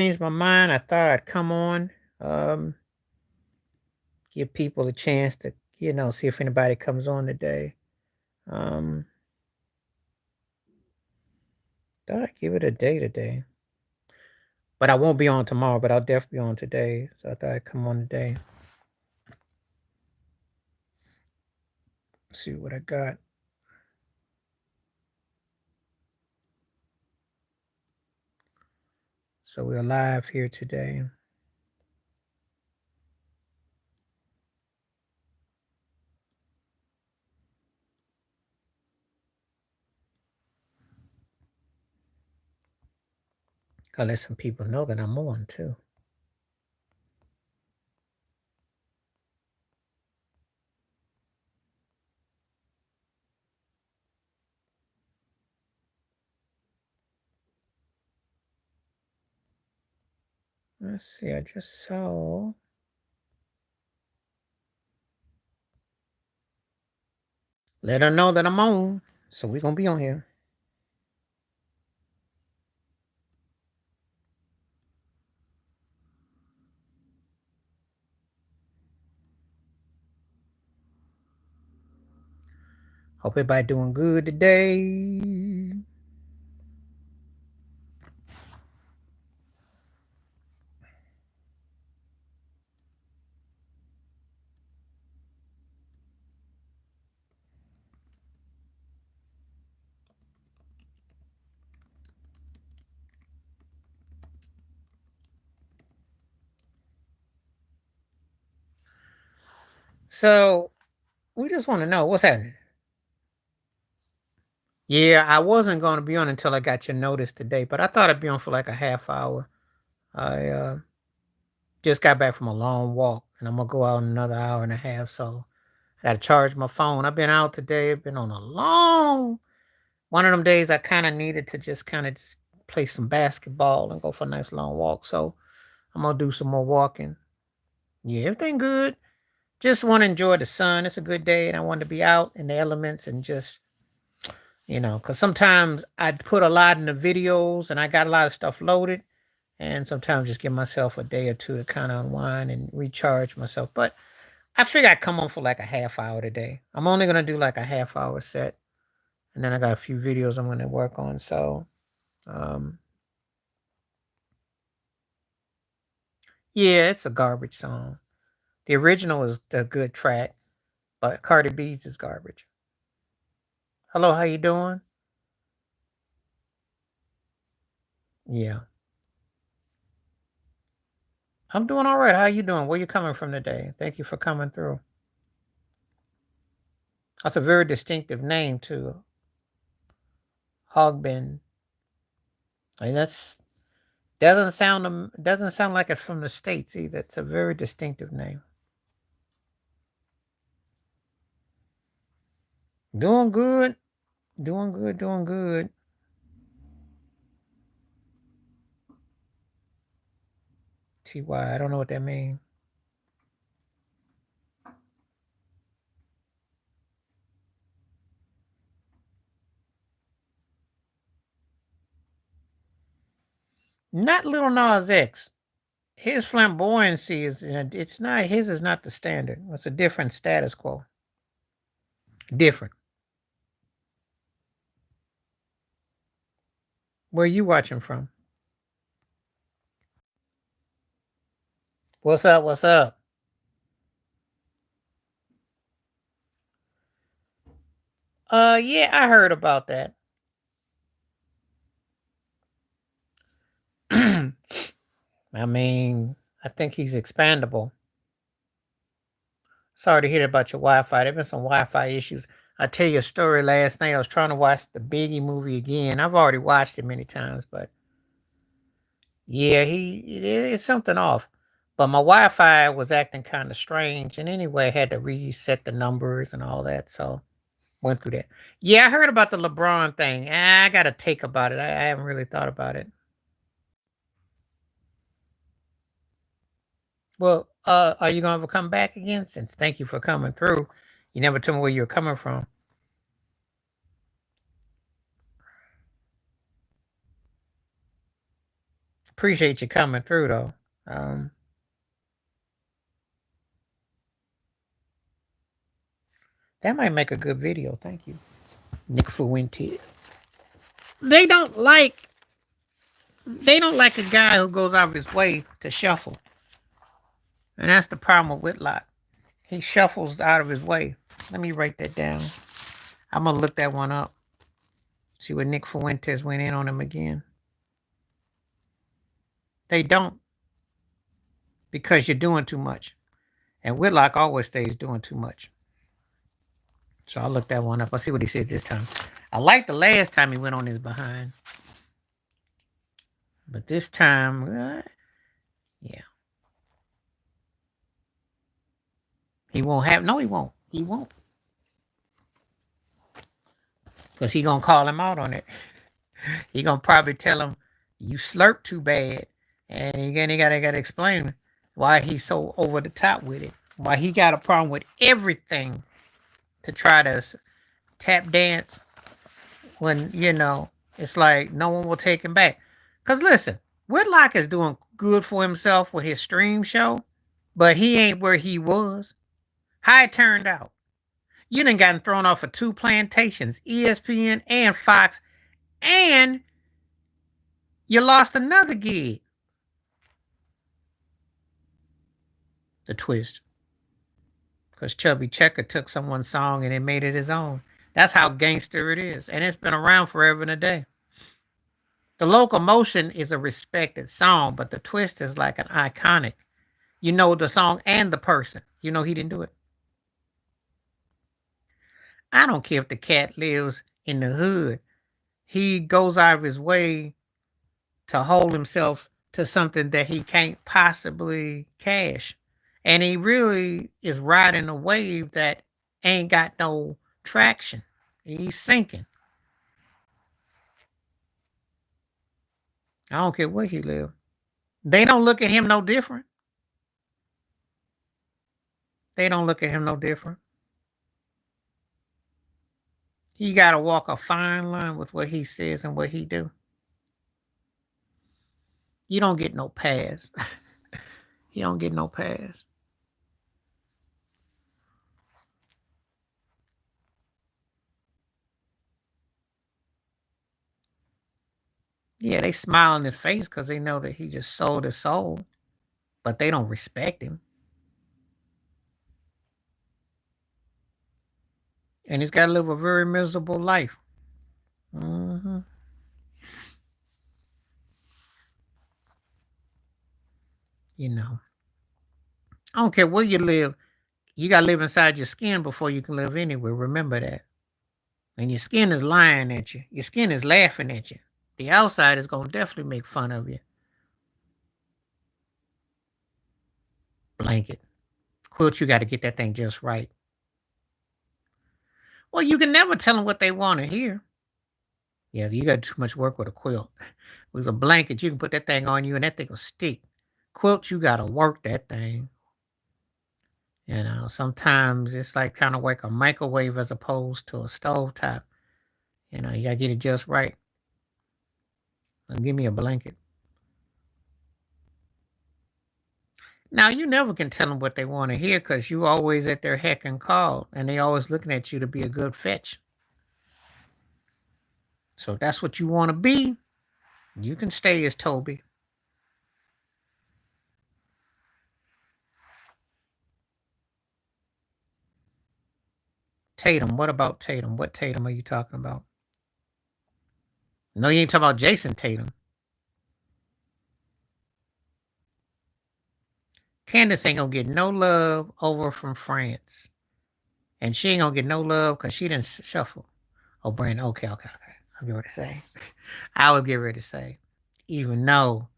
changed my mind. I thought I'd come on, um, give people a chance to, see if anybody comes on today. Um, thought I'd give it a day today. But I won't be on tomorrow, but I'll definitely be on today. So I thought I'd come on today. See what I got. So we're live here today. Gotta let some people know that I'm on too. Let's see, I just saw. Let her know that I'm on. So we're gonna be on here. Hope everybody doing good today. So we just want to know what's happening. Yeah, I wasn't going to be on until I got your notice today, but I thought I'd be on for like a half hour. I just got back from a long walk, and I'm gonna go out in another hour and a half. So I got to charge my phone. I've been out today. I've been on a long one of them days. I kind of needed to just kind of play some basketball and go for a nice long walk. So I'm gonna do some more walking. Yeah, everything good. Just want to enjoy the sun. It's a good day, and I want to be out in the elements and just, because sometimes I put a lot in the videos and I got a lot of stuff loaded, and sometimes just give myself a day or two to kind of unwind and recharge myself. But I figure I'd come on for like a half hour today. I'm only gonna do like a half hour set, and then I got a few videos I'm gonna work on. So, um, yeah, it's a garbage song. The original is a good track, but Cardi B's is garbage. Hello, how you doing? Yeah. I'm doing all right. How you doing? Where you coming from today? Thank you for coming through. That's a very distinctive name too. Hogbin. I mean, that's doesn't sound like it's from the States either. It's a very distinctive name. Doing good. Doing good, doing good. TY, I don't know what that means. Not Little Nas X. His flamboyancy is it's not his is not the standard. It's a different status quo. Different. Where you watching from? What's up? What's up? Yeah, I heard about that. I mean, I think he's expandable. Sorry to hear about your Wi-Fi. There've been some Wi-Fi issues. I tell you a story last night. I was trying to watch the Biggie movie again. I've already watched it many times, but yeah, it's something off. But my Wi-Fi was acting kind of strange, and anyway, I had to reset the numbers and all that. So went through that. Yeah, I heard about the LeBron thing. I got to take about it. I haven't really thought about it. Well, are you gonna come back again? Since thank you for coming through. You never told me where you're coming from. Appreciate you coming through though. That might make a good video. Thank you, Nick Fuente. They don't like they don't like a guy who goes out of his way to shuffle, and that's the problem with Whitlock. He shuffles out of his way. Let me write that down. I'm gonna look that one up. See what Nick Fuentes went in on him again. They don't, because you're doing too much, and Whitlock always stays doing too much. So I'll look that one up. I'll see what he said this time. I liked the last time he went on his behind, but this time, yeah, he won't have. No, he won't. He won't, because he gonna call him out on it. He gonna probably tell him you slurp too bad, and he gotta explain why he's so over the top with it. Why he got a problem with everything to try to tap dance when it's like no one will take him back. Cause listen, Whitlock is doing good for himself with his stream show, but he ain't where he was. How it turned out. You done gotten thrown off of 2 plantations, ESPN and Fox, and you lost another gig. The twist. Because Chubby Checker took someone's song and it made it his own. That's how gangster it is. And it's been around forever and a day. The Locomotion is a respected song, but the twist is like an iconic. You know the song and the person. You know he didn't do it. I don't care if the cat lives in the hood. He goes out of his way to hold himself to something that he can't possibly cash. And he really is riding a wave that ain't got no traction. He's sinking. I don't care where he lives. They don't look at him no different. They don't look at him no different. He got to walk a fine line with what he says and what he do. You don't get no pass. You don't get no pass. Yeah, they smile in his face because they know that he just sold his soul, but they don't respect him. And he's got to live a very miserable life. Mm-hmm. I don't care where you live. You got to live inside your skin before you can live anywhere. Remember that. And your skin is lying at you. Your skin is laughing at you. The outside is going to definitely make fun of you. Blanket. Quilt, you got to get that thing just right. Well, you can never tell them what they want to hear. Yeah, you got too much work with a quilt. With a blanket, you can put that thing on you and that thing will stick. Quilt, you got to work that thing. Sometimes it's like kind of like a microwave as opposed to a stovetop. You got to get it just right. And give me a blanket. Now, you never can tell them what they want to hear because you always at their heck and call, and they always looking at you to be a good fetch. So if that's what you want to be, you can stay as Toby. Tatum, what about Tatum? What Tatum are you talking about? No, you ain't talking about Jason Tatum. Candace ain't gonna get no love over from France. And she ain't gonna get no love because she didn't shuffle. Oh, Brandon, okay. I was getting ready to say. I was getting ready to say. Even though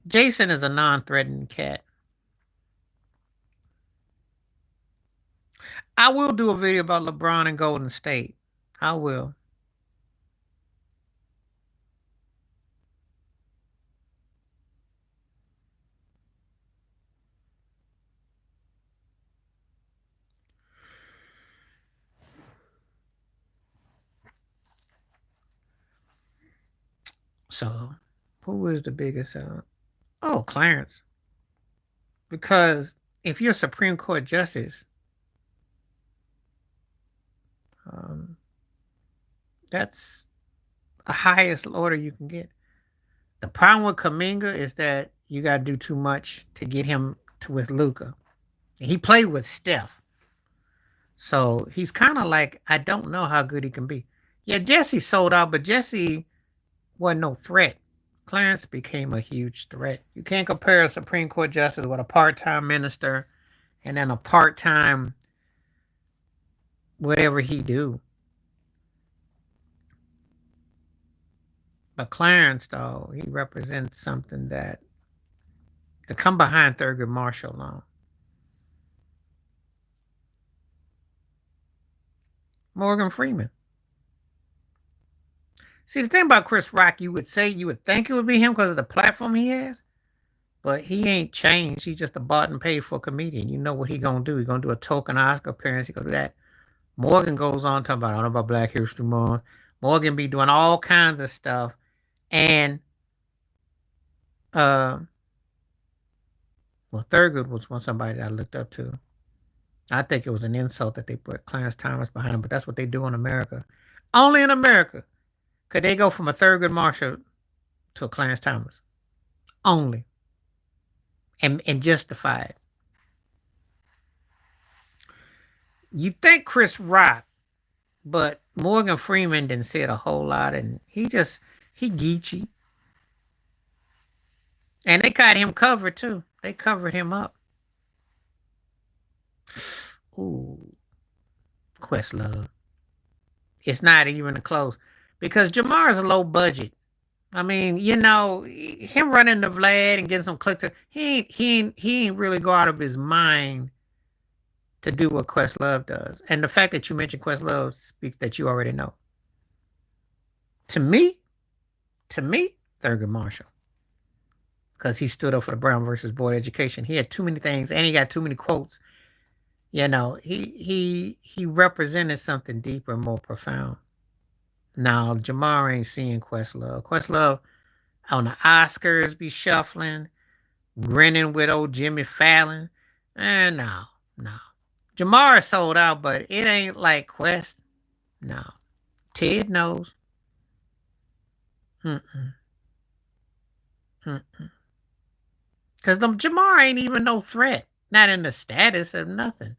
Jason is a non-threatening cat. I will do a video about LeBron and Golden State. I will. So, Who is the biggest? Oh, Clarence. Because if you're a Supreme Court justice, um, that's the highest order you can get. The problem with Kaminga is that you got to do too much to get him to with Luka. He played with Steph, so he's kind of like, I don't know how good he can be. Yeah, Jesse sold out, but Jesse wasn't no threat. Clarence became a huge threat. You can't compare a Supreme Court justice with a part-time minister and then a part-time whatever he do. But Clarence, though, he represents something that to come behind Thurgood Marshall alone. Morgan Freeman. See, the thing about Chris Rock, you would think it would be him because of the platform he has, but he ain't changed. He's just a bought and paid for comedian. You know what he gonna do? He gonna do a token Oscar appearance. He gonna do that. Morgan goes on talking about, I don't know about Black History Month. Morgan be doing all kinds of stuff, and well, Thurgood was somebody that I looked up to. I think it was an insult that they put Clarence Thomas behind him, but that's what they do in America. Only in America could they go from a Thurgood Marshall to a Clarence Thomas. Only. And justify it. You think Chris Rock, but Morgan Freeman didn't say it a whole lot, and he geeky. And they got him covered too. They covered him up. Ooh, Questlove. It's not even close because Jamar's a low budget. I mean, you know, him running the Vlad and getting some clicks. He ain't really go out of his mind to do what Questlove does. And the fact that you mentioned Questlove speaks that you already know. To me, Thurgood Marshall. Because he stood up for the Brown versus Board education. He had too many things and he got too many quotes. You know, he represented something deeper and more profound. Now, Jamar ain't seeing Questlove. Questlove on the Oscars be shuffling, grinning with old Jimmy Fallon. No. Jamar sold out, but it ain't like Quest. No. Ted knows. Because Jamar ain't even no threat. Not in the status of nothing.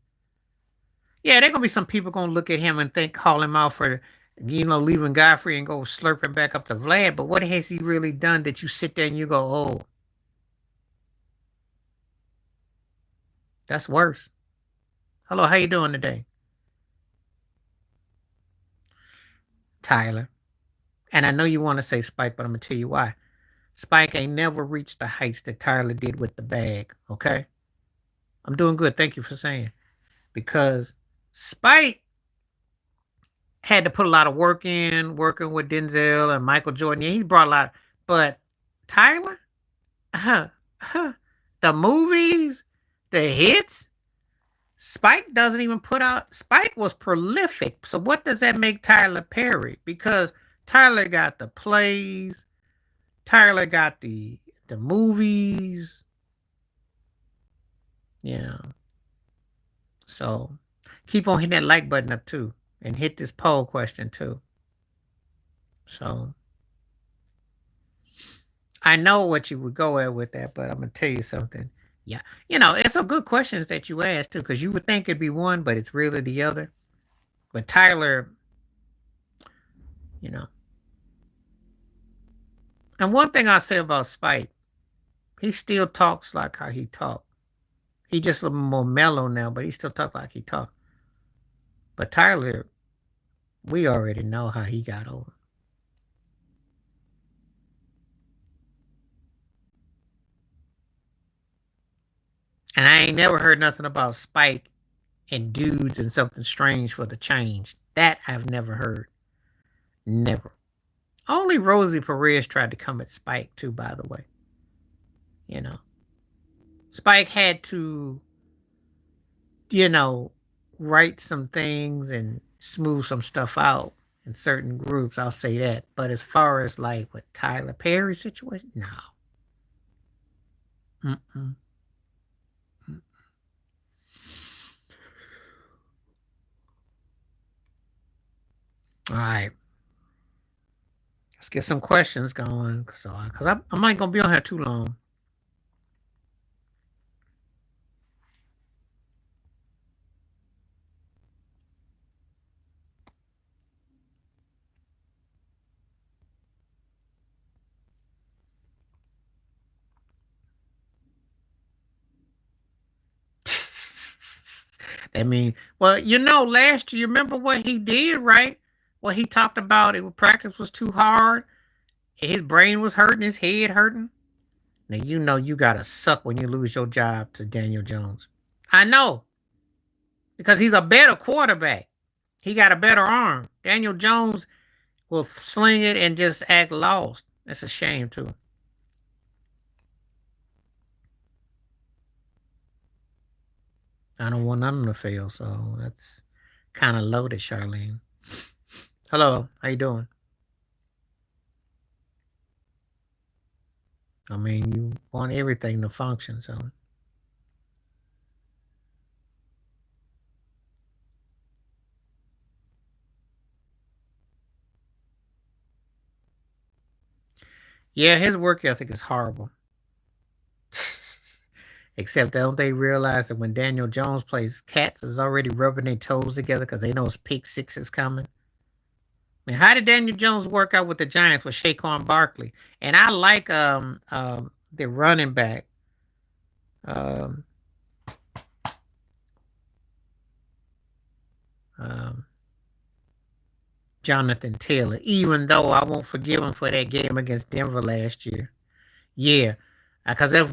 Yeah, there gonna be some people gonna look at him and call him out for, leaving Godfrey and go slurping back up to Vlad. But what has he really done that you sit there and you go, oh, that's worse. Hello, how you doing today? Tyler. And I know you want to say Spike, but I'm gonna tell you why. Spike ain't never reached the heights that Tyler did with the bag, okay? I'm doing good. Thank you for saying. Because Spike had to put a lot of work in, working with Denzel and Michael Jordan. Yeah, he brought a lot. But Tyler, the movies, the hits, Spike doesn't even put out. Spike was prolific. So what does that make Tyler Perry? Because Tyler got the plays, Tyler got the movies. Yeah. So keep on hitting that like button up too. And hit this poll question too. So I know what you would go at with that, but I'm gonna tell you something. Yeah, it's some good questions that you asked too, because you would think it'd be one, but it's really the other. But Tyler, and one thing I'll say about Spike, he still talks like how he talked. He just a little more mellow now, but he still talks like he talked. But Tyler, we already know how he got over. And I ain't never heard nothing about Spike and dudes and something strange for the change. That I've never heard. Never. Only Rosie Perez tried to come at Spike too, by the way. Spike had to, write some things and smooth some stuff out. in certain groups. I'll say that. But as far as like with Tyler Perry situation, no. Mm-mm. All right. Let's get some questions going. Because I'm not going to be on here too long. I mean, well, last year, you remember what he did, right? What he talked about, practice was too hard. His brain was hurting, his head hurting. Now, you got to suck when you lose your job to Daniel Jones. I know, because he's a better quarterback. He got a better arm. Daniel Jones will sling it and just act lost. That's a shame, too. I don't want none of them to fail, so that's kind of loaded, Charlene. Hello, how you doing? I mean, you want everything to function, so. Yeah, his work ethic is horrible. Except don't they realize that when Daniel Jones plays, cats is already rubbing their toes together because they know his pick six is coming. I mean, how did Daniel Jones work out with the Giants with Saquon Barkley? And I like the running back. Um, um, Jonathan Taylor, even though I won't forgive him for that game against Denver last year. Yeah. Because I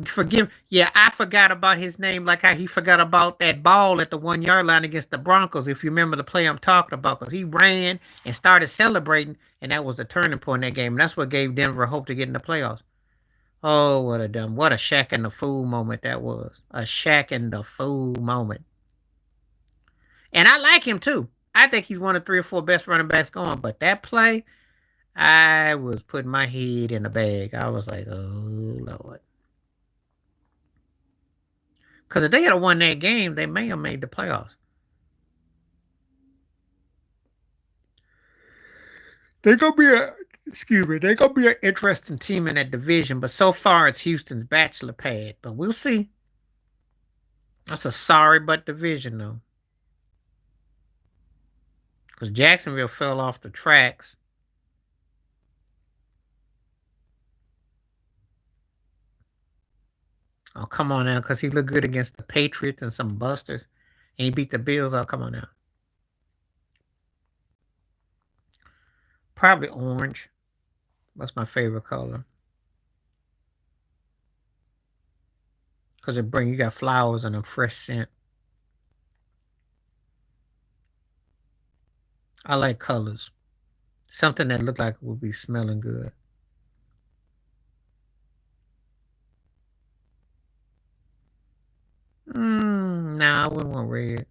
forgot about his name like how he forgot about that ball at the 1 yard line against the Broncos, if you remember the play I'm talking about, because he ran and started celebrating, and that was the turning point in that game. And that's what gave Denver hope to get in the playoffs. Oh, what a Shaq and the Fool moment that was. A Shaq and the Fool moment. And I like him too. I think he's one of 3 or 4 best running backs going, but that play, I was putting my head in the bag. I was like, oh, Lord. Because if they had won that game, they may have made the playoffs. They're gonna be they're gonna be an interesting team in that division, but so far it's Houston's bachelor pad. But we'll see. That's a sorry but division though. Because Jacksonville fell off the tracks. Oh, come on now, because he looked good against the Patriots and some busters. And he beat the Bills. Oh, come on now. Probably orange. That's my favorite color. Because you got flowers and a fresh scent. I like colors. Something that looked like it would be smelling good. Nah, I wouldn't want red.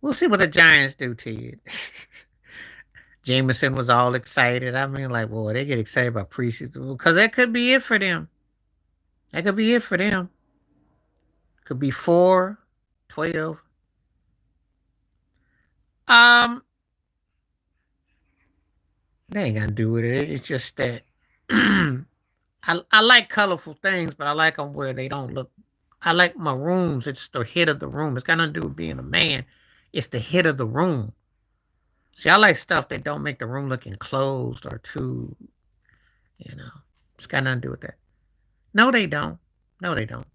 We'll see what the Giants do, Ted. Jameson was all excited. I mean, like, boy, they get excited about preseason because that could be it for them. That could be it for them. Could be 4, 12. Um, they ain't gonna do with it. It's just that I like colorful things, but I like them where they don't look. I like my rooms. It's the hit of the room. It's got nothing to do with being a man. It's the hit of the room. See, I like stuff that don't make the room look enclosed or too, you know. It's got nothing to do with that. No, they don't. No, they don't.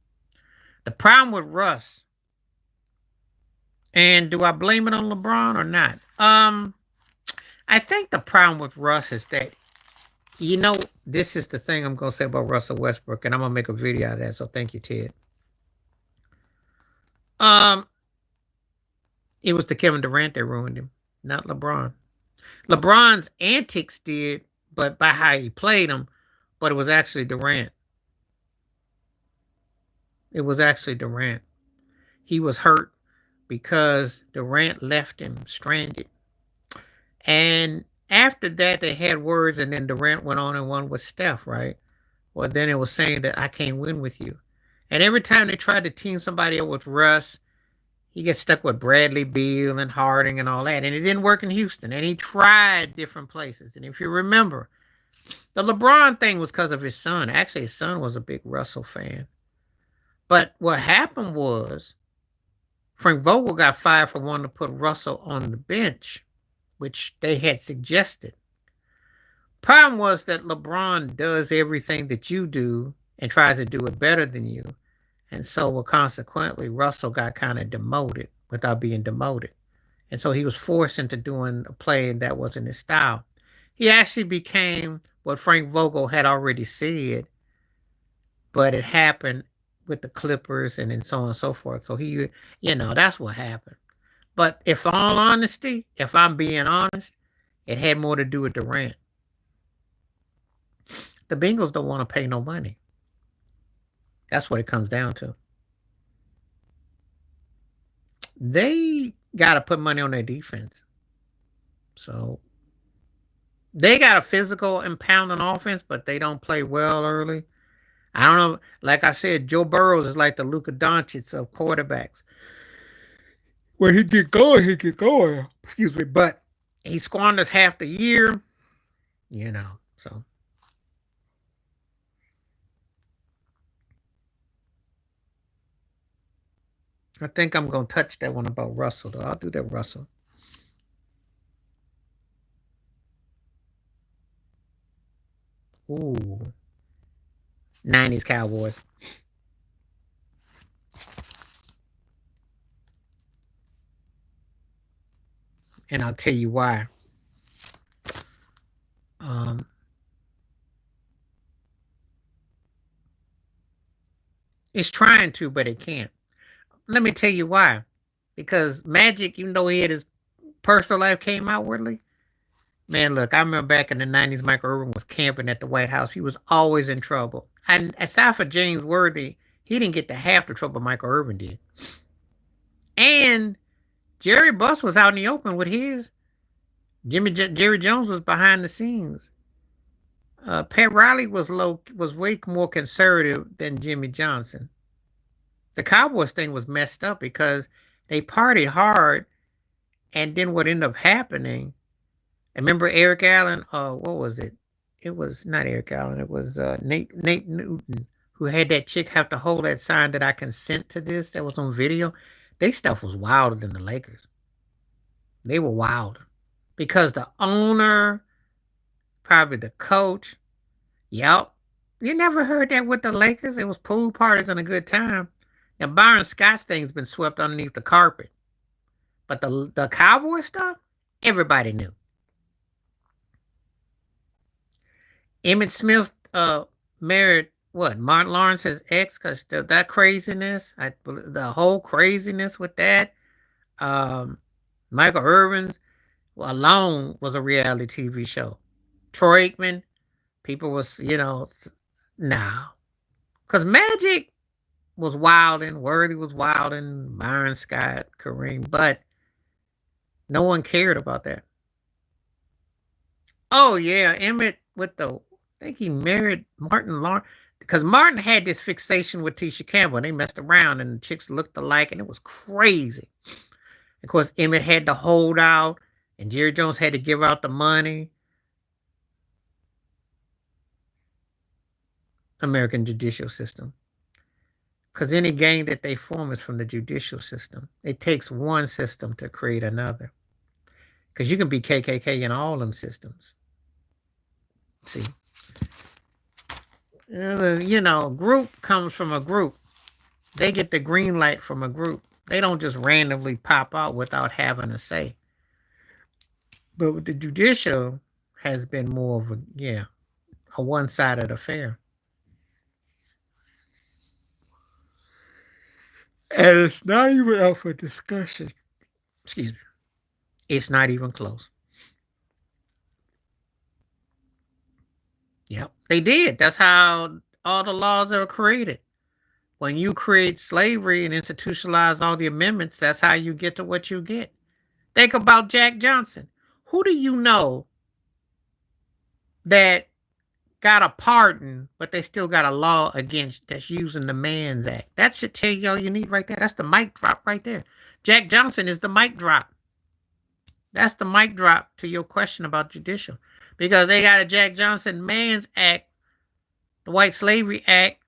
The problem with Russ, and do I blame it on LeBron or not? I think the problem with Russ is that, this is the thing I'm gonna say about Russell Westbrook, and I'm gonna make a video out of that. So thank you, Ted. Um, it was the Kevin Durant that ruined him, not LeBron. LeBron's antics did, but by how he played him, but it was actually Durant. It was actually Durant. He was hurt. because Durant left him stranded. And after that, they had words, and then Durant went on and won with Steph, right? Well, then it was saying that I can't win with you. And every time they tried to team somebody up with Russ, he gets stuck with Bradley Beal and Harding and all that. And it didn't work in Houston. And he tried different places. And if you remember, the LeBron thing was because of his son. Actually, his son was a big Russell fan. But what happened was Frank Vogel got fired for wanting to put Russell on the bench, which they had suggested. Problem was that LeBron does everything that you do and tries to do it better than you. And so, well, consequently, Russell got kind of demoted without being demoted. And so he was forced into doing a play that wasn't his style. He actually became what Frank Vogel had already said, but it happened with the Clippers and then so on and so forth. So he, that's what happened. But if all honesty, if I'm being honest, it had more to do with Durant. The Bengals don't want to pay no money. That's what it comes down to. They got to put money on their defense. So they got a physical and pounding offense, but they don't play well early. I don't know. Like I said, Joe Burrows is like the Luka Doncic of quarterbacks. When he get going, he get going. Excuse me. But he squanders half the year, so. I think I'm going to touch that one about Russell, though. I'll do that, Russell. Ooh. 90s Cowboys. And I'll tell you why. It's trying to, but it can't. Let me tell you why. Because Magic, even though he had his personal life came outwardly, man, look, I remember back in the 90s, Michael Irvin was camping at the White House. He was always in trouble. And aside from James Worthy, he didn't get to half the trouble Michael Irvin did. And Jerry Buss was out in the open with his. Jerry Jones was behind the scenes. Pat Riley was way more conservative than Jimmy Johnson. The Cowboys thing was messed up because they partied hard, and then what ended up happening. Remember Eric Allen? What was it? It was not Eric Allen. It was Nate Newton, who had that chick have to hold that sign that I consent to this. That was on video. They stuff was wilder than the Lakers. They were wilder because the owner, probably the coach. Yep. You never heard that with the Lakers? It was pool parties and a good time. Now, Byron Scott's thing's been swept underneath the carpet. But the Cowboy stuff, everybody knew. Emmitt Smith married, what, Martin Lawrence's ex? Because that craziness, the whole craziness with that. Michael Irvin's alone was a reality TV show. Troy Aikman, people was, nah. Because Magic was wilding, Worthy was wilding, Byron Scott, Kareem, but no one cared about that. Oh, yeah, Emmett I think he married Martin Lawrence, because Martin had this fixation with Tisha Campbell, and they messed around, and the chicks looked alike, and it was crazy. Of course, Emmett had to hold out, and Jerry Jones had to give out the money. American judicial system. Because any gang that they form is from the judicial system. It takes one system to create another. Because you can be KKK in all them systems. See? Group comes from a group. They get the green light from a group. They don't just randomly pop out without having a say. But with the judicial has been more of a one-sided affair. And it's not even up for discussion. Excuse me. It's not even close. Yep, they did. That's how all the laws are created. when you create slavery and institutionalize all the amendments, that's how you get to what you get. Think about Jack Johnson. Who do you know that got a pardon, but they still got a law against that's using the Man's Act? That should tell you all you need right there. That's the mic drop right there. Jack Johnson is the mic drop. That's the mic drop to your question about judicial. Because they got a Jack Johnson Man's Act, the White Slavery Act,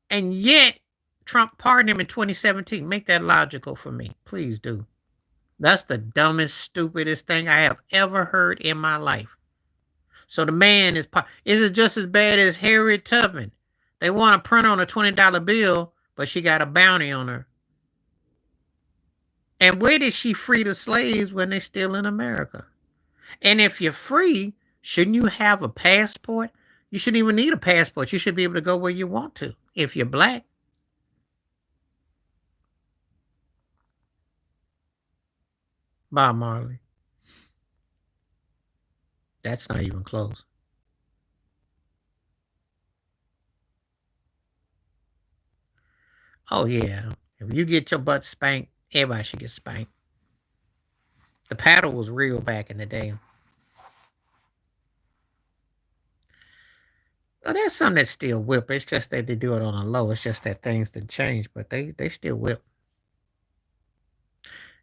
and yet Trump pardoned him in 2017. Make that logical for me. Please do. That's the dumbest, stupidest thing I have ever heard in my life. So the man is it just as bad as Harriet Tubman? They want to print on a $20 bill, but she got a bounty on her. And where did she free the slaves when they're still in America? And if you're free, shouldn't you have a passport? You shouldn't even need a passport. You should be able to go where you want to if you're black. Bob Marley. That's not even close. Oh, yeah. If you get your butt spanked, everybody should get spanked. The paddle was real back in the day. Well, there's some that still whip. It's just that they do it on a low. It's just that things didn't change, but they still whip.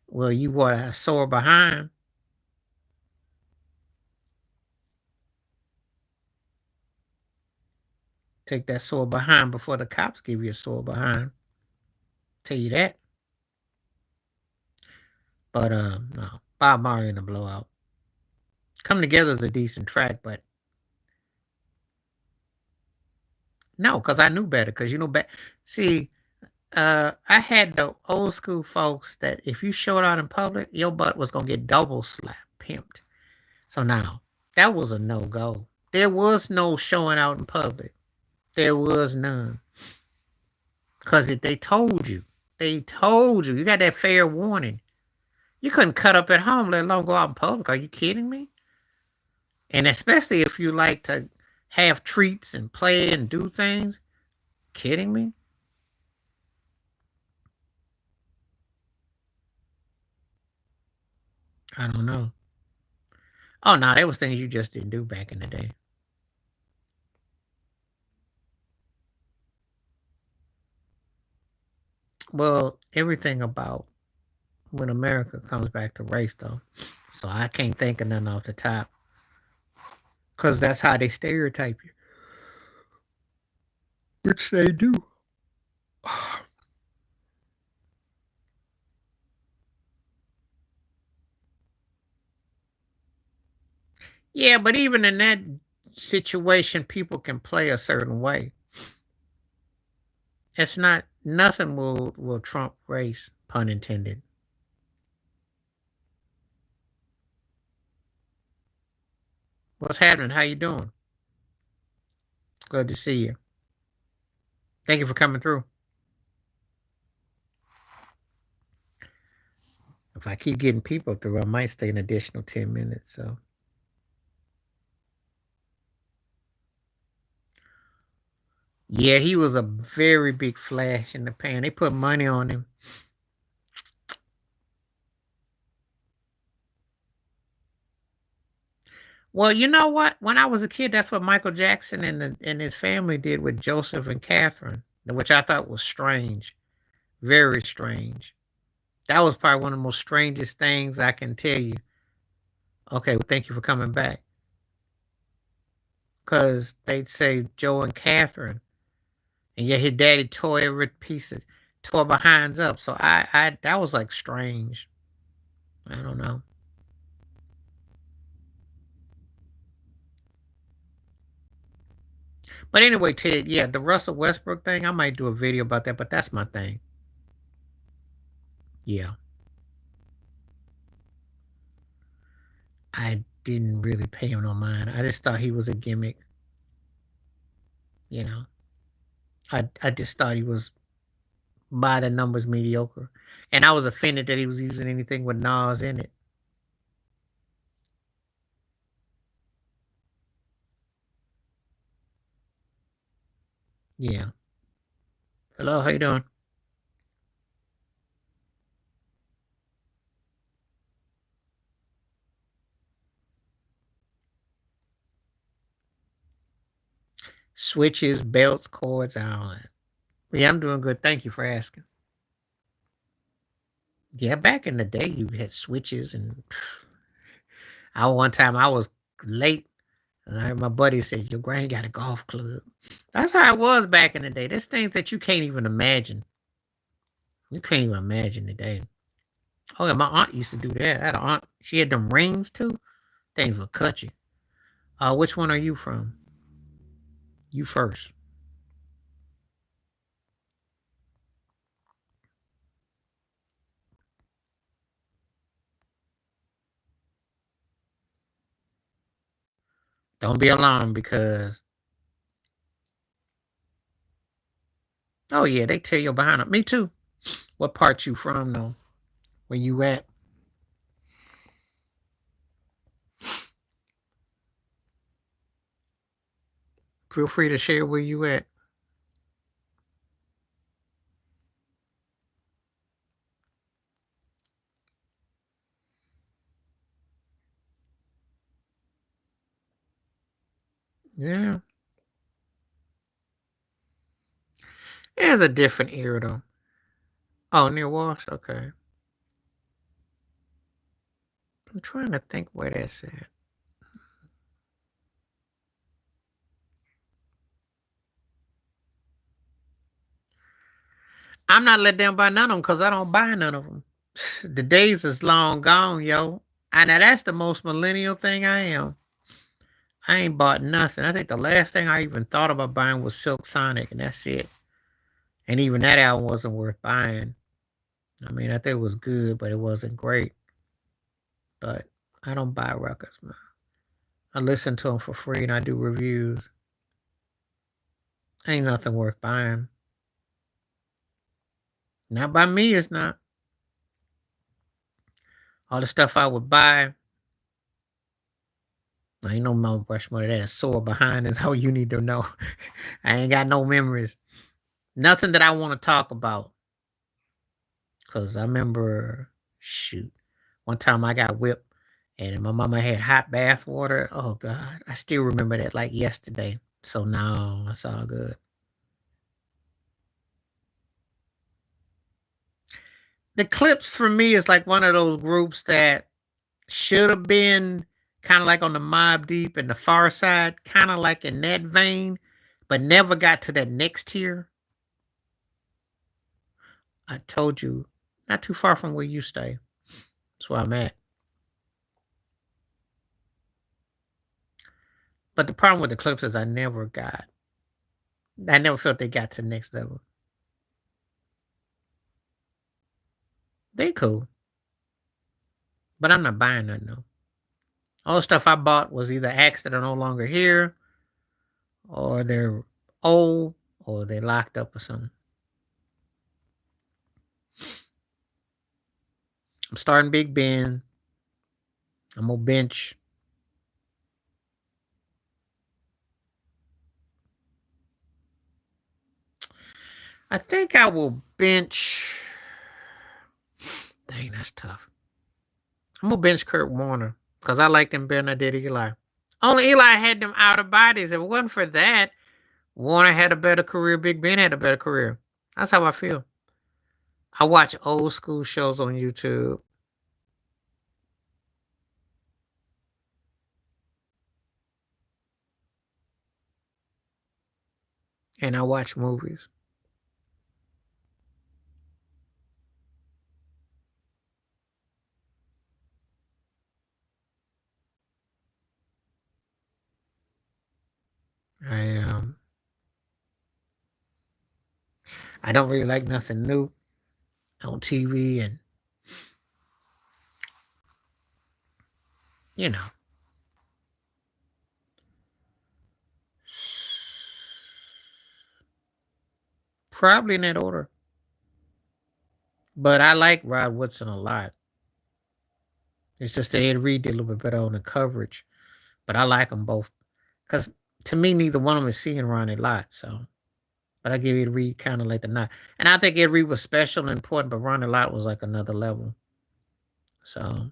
Well, you want a sore behind. Take that sore behind before the cops give you a sore behind. Tell you that. But no, Bob Marley in the Blowout. Come Together is a decent track, but no, because I knew better. Because you know better. See, I had the old school folks that if you showed out in public, your butt was gonna get double slapped, pimped. So now that was a no go. There was no showing out in public. There was none. Because they told you. They told you. You got that fair warning. You couldn't cut up at home, let alone go out in public. Are you kidding me? And especially if you like to have treats and play and do things. Kidding me? I don't know. Oh, no, there was things you just didn't do back in the day. Well, everything about when America comes back to race, though. So I can't think of nothing off the top. Because that's how they stereotype you. Which they do. Yeah, but even in that situation, people can play a certain way. It's not nothing will trump race, pun intended. What's happening? How you doing? Good to see you. Thank you for coming through. If I keep getting people through, I might stay an additional 10 minutes. So yeah, he was a very big flash in the pan. They put money on him. Well, you know what? When I was a kid, that's what Michael Jackson and his family did with Joseph and Catherine, which I thought was strange, very strange. That was probably one of the most strangest things I can tell you. Okay, well, thank you for coming back. Because they'd say Joe and Catherine, and yet his daddy tore every pieces, tore behinds up. So I that was like strange. I don't know. But anyway, Ted, yeah, the Russell Westbrook thing, I might do a video about that, but that's my thing. Yeah. I didn't really pay him no mind. I just thought he was a gimmick, you know. I just thought he was by the numbers mediocre. And I was offended that he was using anything with Nas in it. Yeah. Hello, how you doing? Switches, belts, cords, all that. Yeah, I'm doing good. Thank you for asking. Yeah, back in the day, you had switches, and I one time I was late. And I heard my buddy said, "Your granny got a golf club." That's how it was back in the day. There's things that you can't even imagine. You can't even imagine today. Oh yeah, my aunt used to do that. I had an aunt. She had them rings too. Things would cut you. Which one are you from? You first. Don't be alarmed because oh yeah, they tell you behind it. Me too. What part you from though? Where you at? Feel free to share where you at. Yeah. It's a different era though. Oh, near Wash? Okay. I'm trying to think where that's at. I'm not let down by none of them because I don't buy none of them. The days is long gone, yo. And now that's the most millennial thing I am. I ain't bought nothing. I think the last thing I even thought about buying was Silk Sonic, and that's it. And even that album wasn't worth buying. I mean, I think it was good, but it wasn't great. But I don't buy records, man. I listen to them for free and I do reviews. Ain't nothing worth buying. Not by me, it's not. All the stuff I would buy, I ain't no Mount Rushmore that sore behind is all you need to know. I ain't got no memories. Nothing that I want to talk about. Cause I remember, shoot, one time I got whipped and my mama had hot bath water. Oh God, I still remember that like yesterday. So no, it's all good. The Clips for me is like one of those groups that should have been kind of like on the Mob Deep and the Far Side, kind of like in that vein, but never got to that next tier. I told you, not too far from where you stay. That's where I'm at. But the problem with the Clips is I never felt they got to the next level. They cool, but I'm not buying nothing though. All the stuff I bought was either acts that are no longer here, or they're old, or they locked up or something. I'm starting Big Ben. I'm gonna bench. I think I will bench. Dang, that's tough. I'm gonna bench Kurt Warner because I liked him better than I did Eli. Only Eli had them outer bodies. If it wasn't for that, Warner had a better career. Big Ben had a better career. That's how I feel. I watch old school shows on YouTube and I watch movies. I um I don't really like nothing new on TV, and you know, probably in that order. But I like Rod Woodson a lot. It's just that Ed Reed did a little bit better on the coverage, but I like them both because to me, neither one of them is seeing Ronnie a lot. So But I give Ed Reed kind of like the nod. And I think Ed Reed was special and important, but Ronnie Lott was like another level. So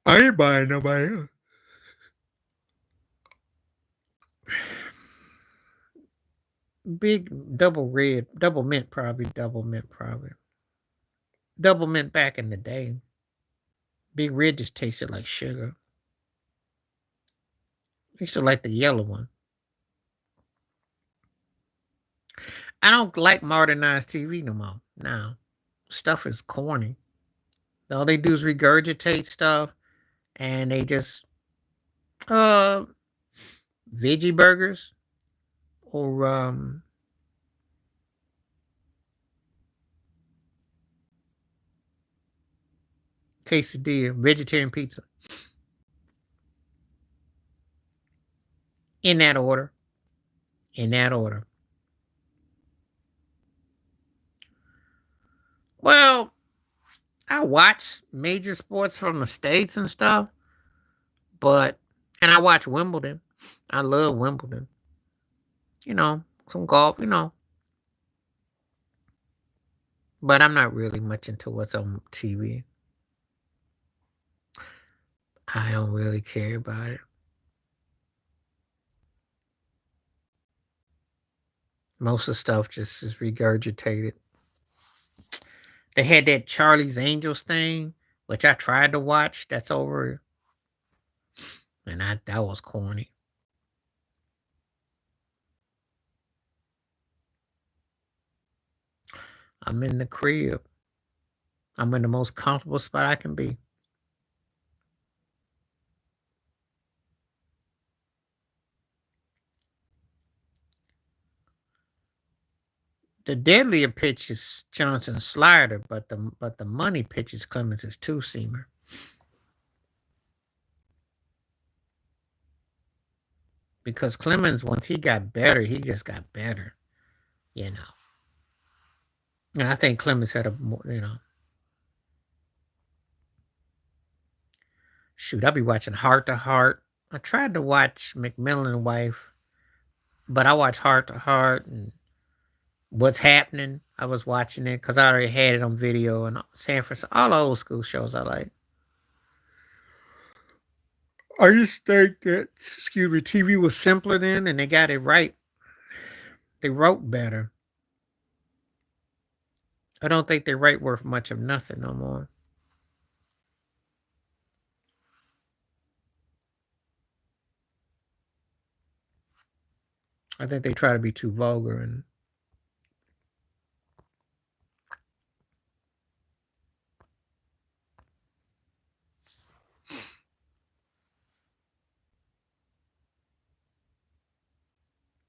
I ain't buying nobody else. Big double red, double mint probably, double mint probably. Double mint back in the day. Big red just tasted like sugar. I used to like the yellow one. I don't like modernized TV no more. Now, stuff is corny. All they do is regurgitate stuff, and they just uh veggie burgers or quesadilla, vegetarian pizza. In that order. In that order. Well, I watch major sports from the States and stuff, but and I watch Wimbledon. I love Wimbledon. Some golf. But I'm not really much into what's on TV. I don't really care about it. Most of the stuff just is regurgitated. They had that Charlie's Angels thing, which I tried to watch. That's over, and that was corny. I'm in the crib. I'm in the most comfortable spot I can be. The deadlier pitch is Johnson's slider, but the money pitch is Clemens' two seamer. Because Clemens, once he got better, he just got better. You know. And I think Clemens had a more. Shoot, I'll be watching Heart to Heart. I tried to watch McMillan Wife, but I watched Heart to Heart and What's Happening. I was watching it because I already had it on video and San Francisco. All the old school shows I like. I just think that, excuse me, TV was simpler then and they got it right. They wrote better. I don't think they write worth much of nothing no more. I think they try to be too vulgar and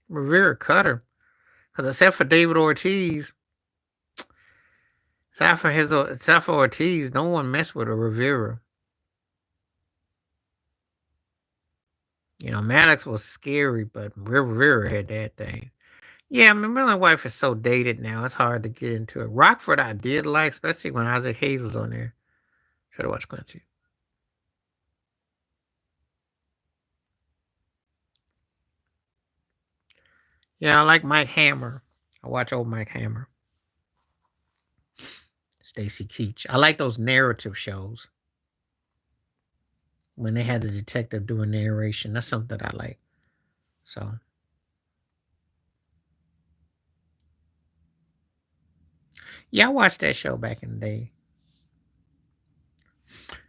Rivera Cutter. Because except for David Ortiz, except for Ortiz, no one messed with a Rivera. Maddox was scary, but Rivera had that thing. Yeah, McMillan Wife is so dated now. It's hard to get into it. Rockford I did like, especially when Isaac Hayes was on there. Try to watch Quincy. Yeah, I like Mike Hammer. I watch old Mike Hammer. Stacy Keach. I like those narrative shows. When they had the detective doing narration. That's something that I like. So yeah, I watched that show back in the day.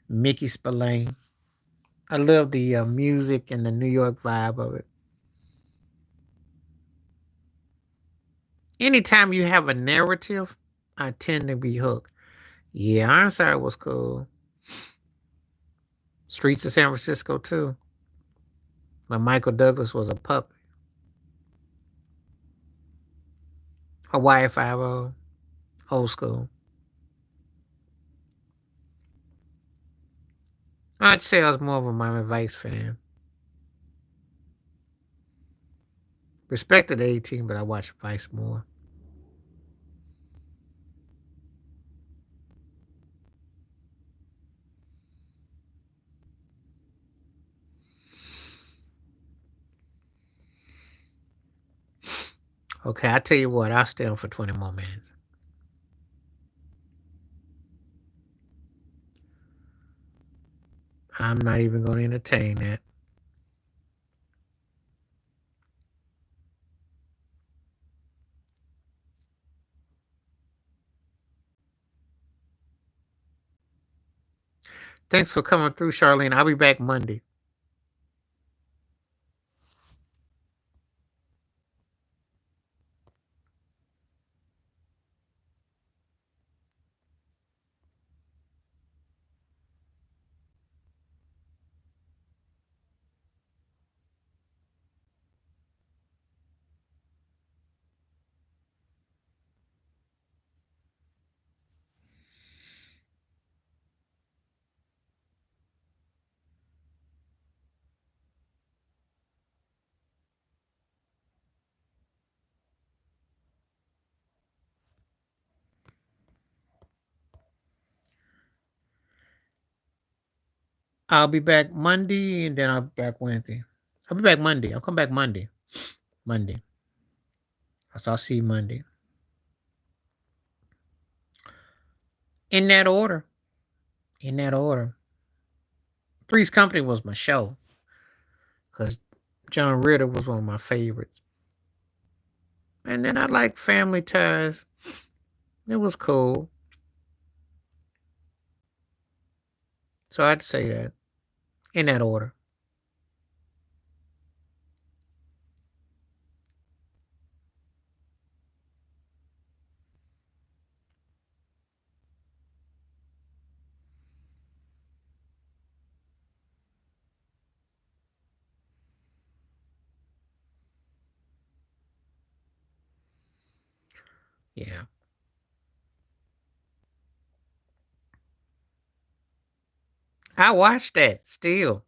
Mickey Spillane. I love the music and the New York vibe of it. Anytime you have a narrative, I tend to be hooked. Yeah, Ironside was cool. Streets of San Francisco too. But Michael Douglas was a puppet. Hawaii Five O, old school. I'd say I was more of a Miami Vice fan. Respected the 18, but I watched Vice more. Okay, I tell you what, I'll stay on for 20 more minutes. I'm not even going to entertain that. Thanks for coming through, Charlene. I'll be back Monday. I'll be back Monday, and then I'll be back Wednesday. I'll be back Monday. I'll come back Monday. Monday. So I'll see you Monday. In that order. In that order. Three's Company was my show. Because John Ritter was one of my favorites. And then I like Family Ties. It was cool. So I'd say that. In that order. Yeah. I watched that still.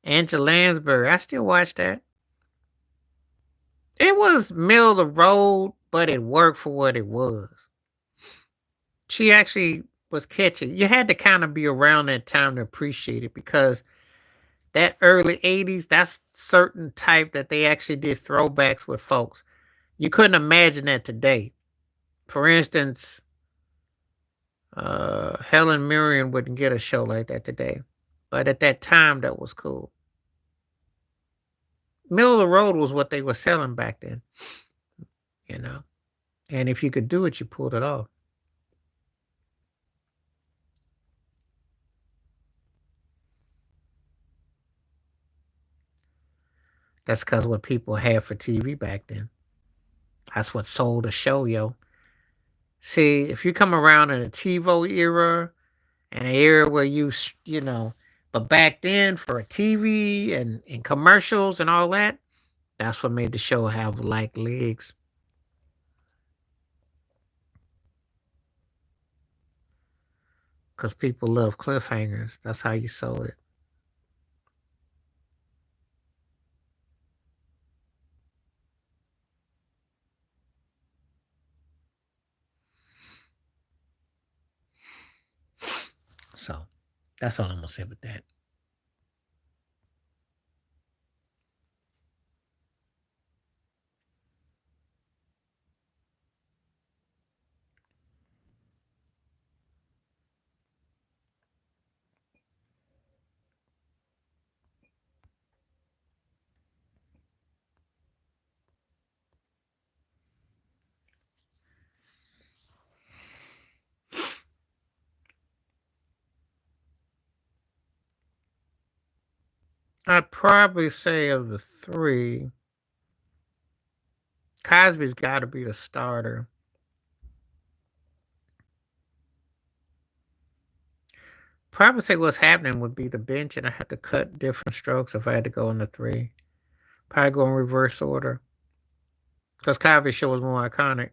Angela Lansbury. I still watch that. It was middle of the road, but it worked for what it was. She actually was catchy. You had to kind of be around that time to appreciate it because that early 80s, that's certain type that they actually did throwbacks with folks. You couldn't imagine that today. For instance, Helen Mirren wouldn't get a show like that today. But at that time, that was cool. Middle of the road was what they were selling back then, you know. And if you could do it, you pulled it off. That's because what people had for TV back then. That's what sold a show, yo. See, if you come around in a TiVo era, and an era where you know, but back then for a TV and commercials and all that, that's what made the show have like legs. Because people love cliffhangers. That's how you sold it. So that's all I'm gonna say with that. I'd probably say of the three, Cosby's got to be the starter. Probably say what's happening would be the bench, and I have to cut different strokes if I had to go in the three. Probably go in reverse order because Cosby's show was more iconic.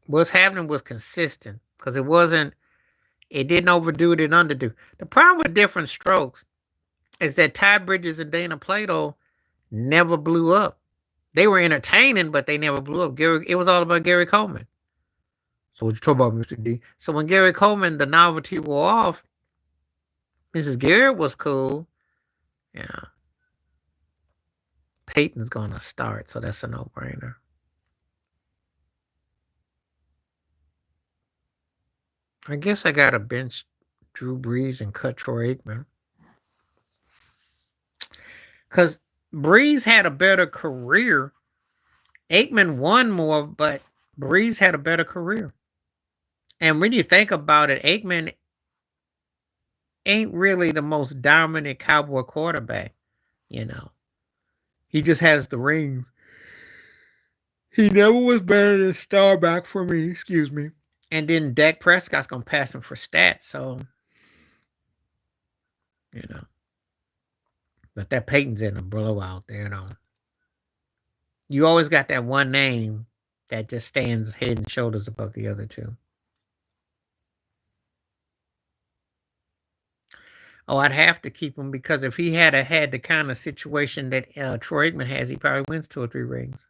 What's happening was consistent because it didn't overdo, it didn't underdo. The problem with different strokes is that Ty Bridges and Dana Plato never blew up. They were entertaining, but they never blew up. It was all about Gary Coleman. So what you talk about, Mr. D? So when Gary Coleman, the novelty wore off, Mrs. Garrett was cool, you know. Peyton's going to start, so that's a no-brainer. I guess I got to bench Drew Brees and cut Troy Aikman. Because Brees had a better career. Aikman won more, but Brees had a better career. And when you think about it, Aikman ain't really the most dominant Cowboy quarterback, you know. He just has the rings. He never was better than Starback for me, excuse me. And then Dak Prescott's going to pass him for stats, so, you know. But that Peyton's in a blowout there, you know. You always got that one name that just stands head and shoulders above the other two. Oh, I'd have to keep him because if he had the kind of situation that Troy Aikman has, he probably wins 2 or 3 rings.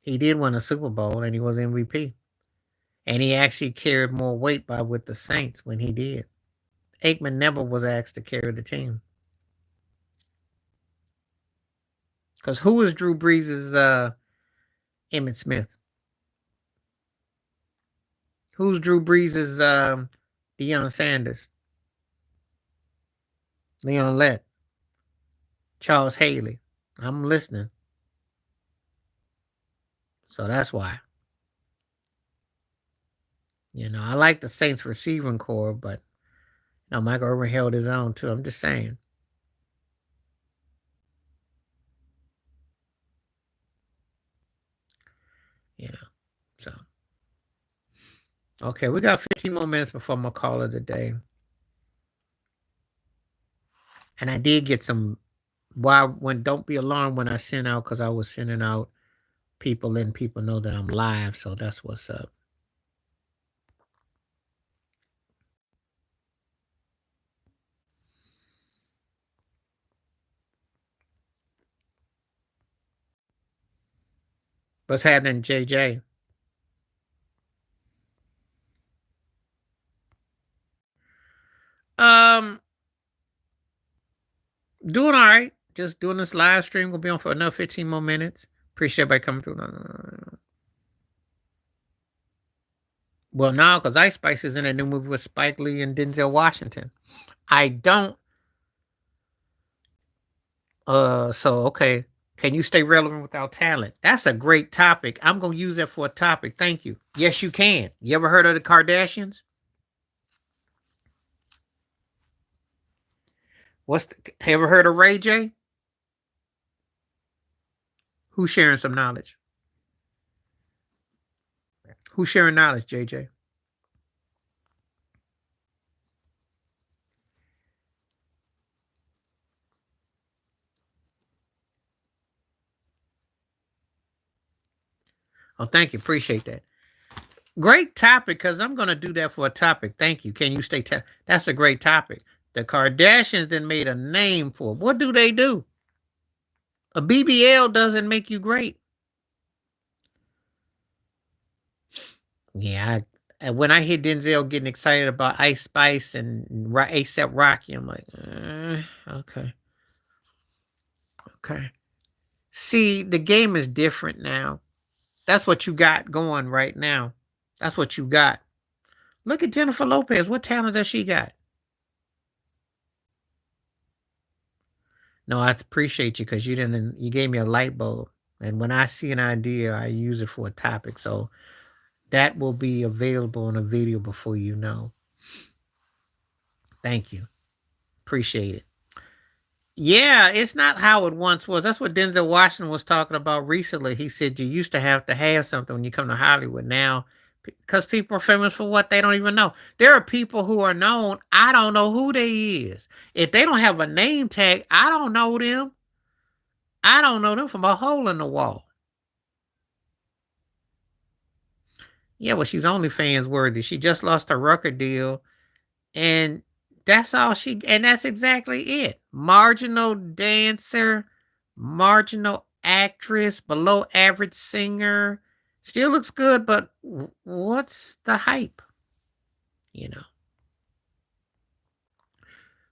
He did win a Super Bowl and he was MVP. And he actually carried more weight with the Saints when he did. Aikman never was asked to carry the team. Because who is Drew Brees' Emmitt Smith? Who's Drew Brees' Deion Sanders? Leon Lett? Charles Haley? I'm listening. So that's why. You know, I like the Saints receiving core, but you know, Michael Irvin held his own too. I'm just saying. You know, so. Okay, we got 15 more minutes before I'm going to call it a day. And I did get some, don't be alarmed when I send out, because I was sending out people, letting people know that I'm live, so that's what's up. What's happening, JJ? Doing all right. Just doing this live stream. Gonna be on for another 15 more minutes. Appreciate everybody coming through. Well, now, because Ice Spice is in a new movie with Spike Lee and Denzel Washington. I don't. So, okay. Can you stay relevant without talent? That's a great topic. I'm going to use that for a topic. Thank you. Yes, you can. You ever heard of the Kardashians? Ever heard of Ray J? Who's sharing some knowledge? Who's sharing knowledge, JJ? Oh, thank you. Appreciate that. Great topic, because I'm going to do that for a topic. Thank you. Can you stay? That's a great topic. The Kardashians then made a name for it. What do they do? A BBL doesn't make you great. Yeah, when I hear Denzel getting excited about Ice Spice and ASAP Rocky, I'm like, okay. Okay. See, the game is different now. That's what you got going right now. That's what you got. Look at Jennifer Lopez. What talent does she got? No, I appreciate you because you gave me a light bulb. And when I see an idea, I use it for a topic. So that will be available in a video before you know. Thank you. Appreciate it. Yeah, it's not how it once was. That's what Denzel Washington was talking about recently. He said you used to have something when you come to Hollywood. Now, because people are famous for what they don't even know. There are people who are known. I don't know who they is. If they don't have a name tag, I don't know them. I don't know them from a hole in the wall. Yeah, well, she's OnlyFans worthy. She just lost her record deal, and that's all and that's exactly it. Marginal dancer, marginal actress, below average singer. Still looks good, but what's the hype? You know.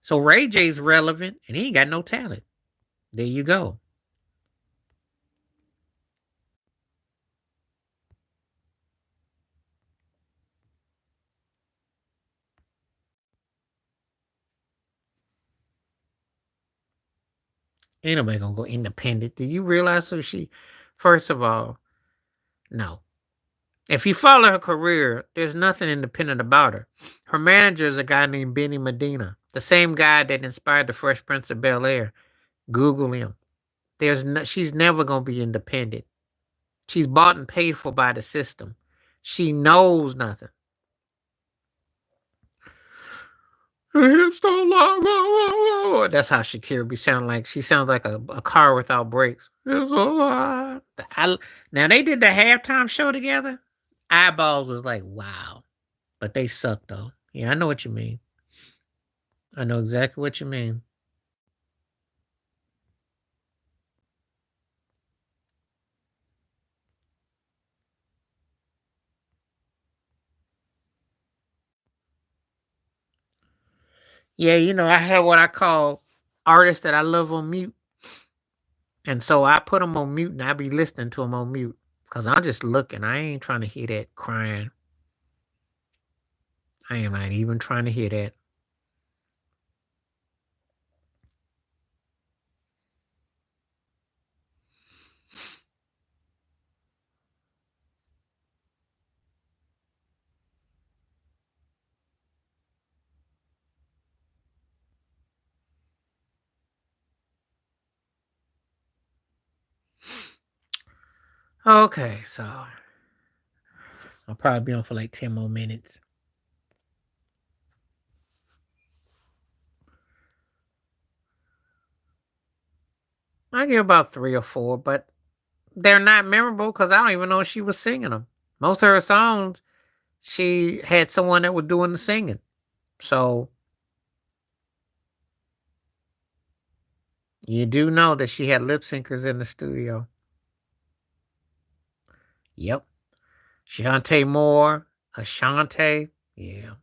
So Ray J's relevant, and he ain't got no talent. There you go. Ain't nobody gonna go independent. Do you realize who she? First of all, no. If you follow her career, there's nothing independent about her. Her manager is a guy named Benny Medina, the same guy that inspired the Fresh Prince of Bel Air. Google him. She's never gonna be independent. She's bought and paid for by the system. She knows nothing. Hips don't lie. That's how Shakira be sounding like. She sounds like a car without brakes. Now they did the halftime show together. Eyeballs was like, wow. But they suck though. Yeah, I know what you mean. I know exactly what you mean. Yeah, I have what I call artists that I love on mute. And so I put them on mute and I be listening to them on mute. Because I'm just looking. I ain't trying to hear that crying. I am not even trying to hear that. Okay, so I'll probably be on for like 10 more minutes. I give about 3 or 4, but they're not memorable because I don't even know if she was singing them. Most of her songs, she had someone that was doing the singing. So you do know that she had lip syncers in the studio. Yep. Shantae Moore, Ashante. Yeah.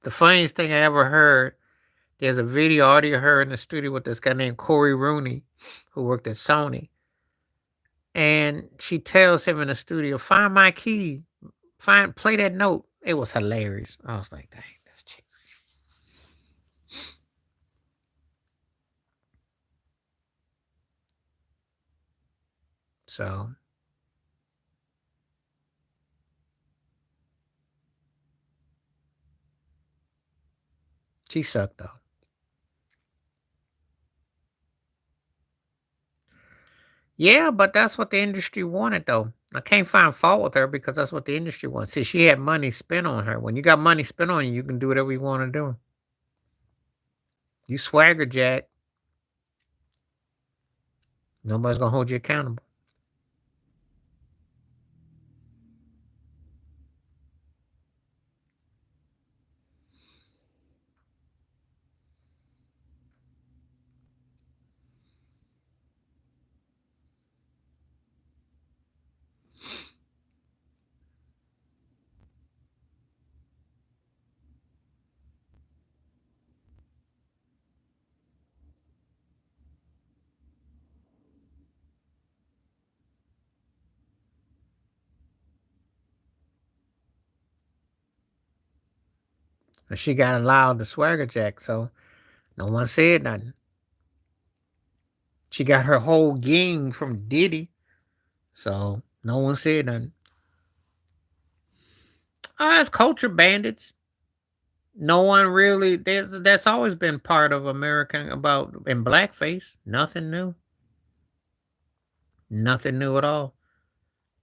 The funniest thing I ever heard, there's a video audio of her in the studio with this guy named Corey Rooney, who worked at Sony. And she tells him in the studio, find my key. Play that note. It was hilarious. I was like, dang, that's chick. So she sucked though. Yeah, but that's what the industry wanted though. I can't find fault with her because that's what the industry wants. See, she had money spent on her. When you got money spent on you, you can do whatever you want to do. You swagger jack, nobody's gonna hold you accountable. And she got allowed to swagger jack, so no one said nothing. She got her whole game from Diddy, so no one said nothing. It's culture bandits. No one really. That's always been part of American about in blackface. Nothing new. Nothing new at all.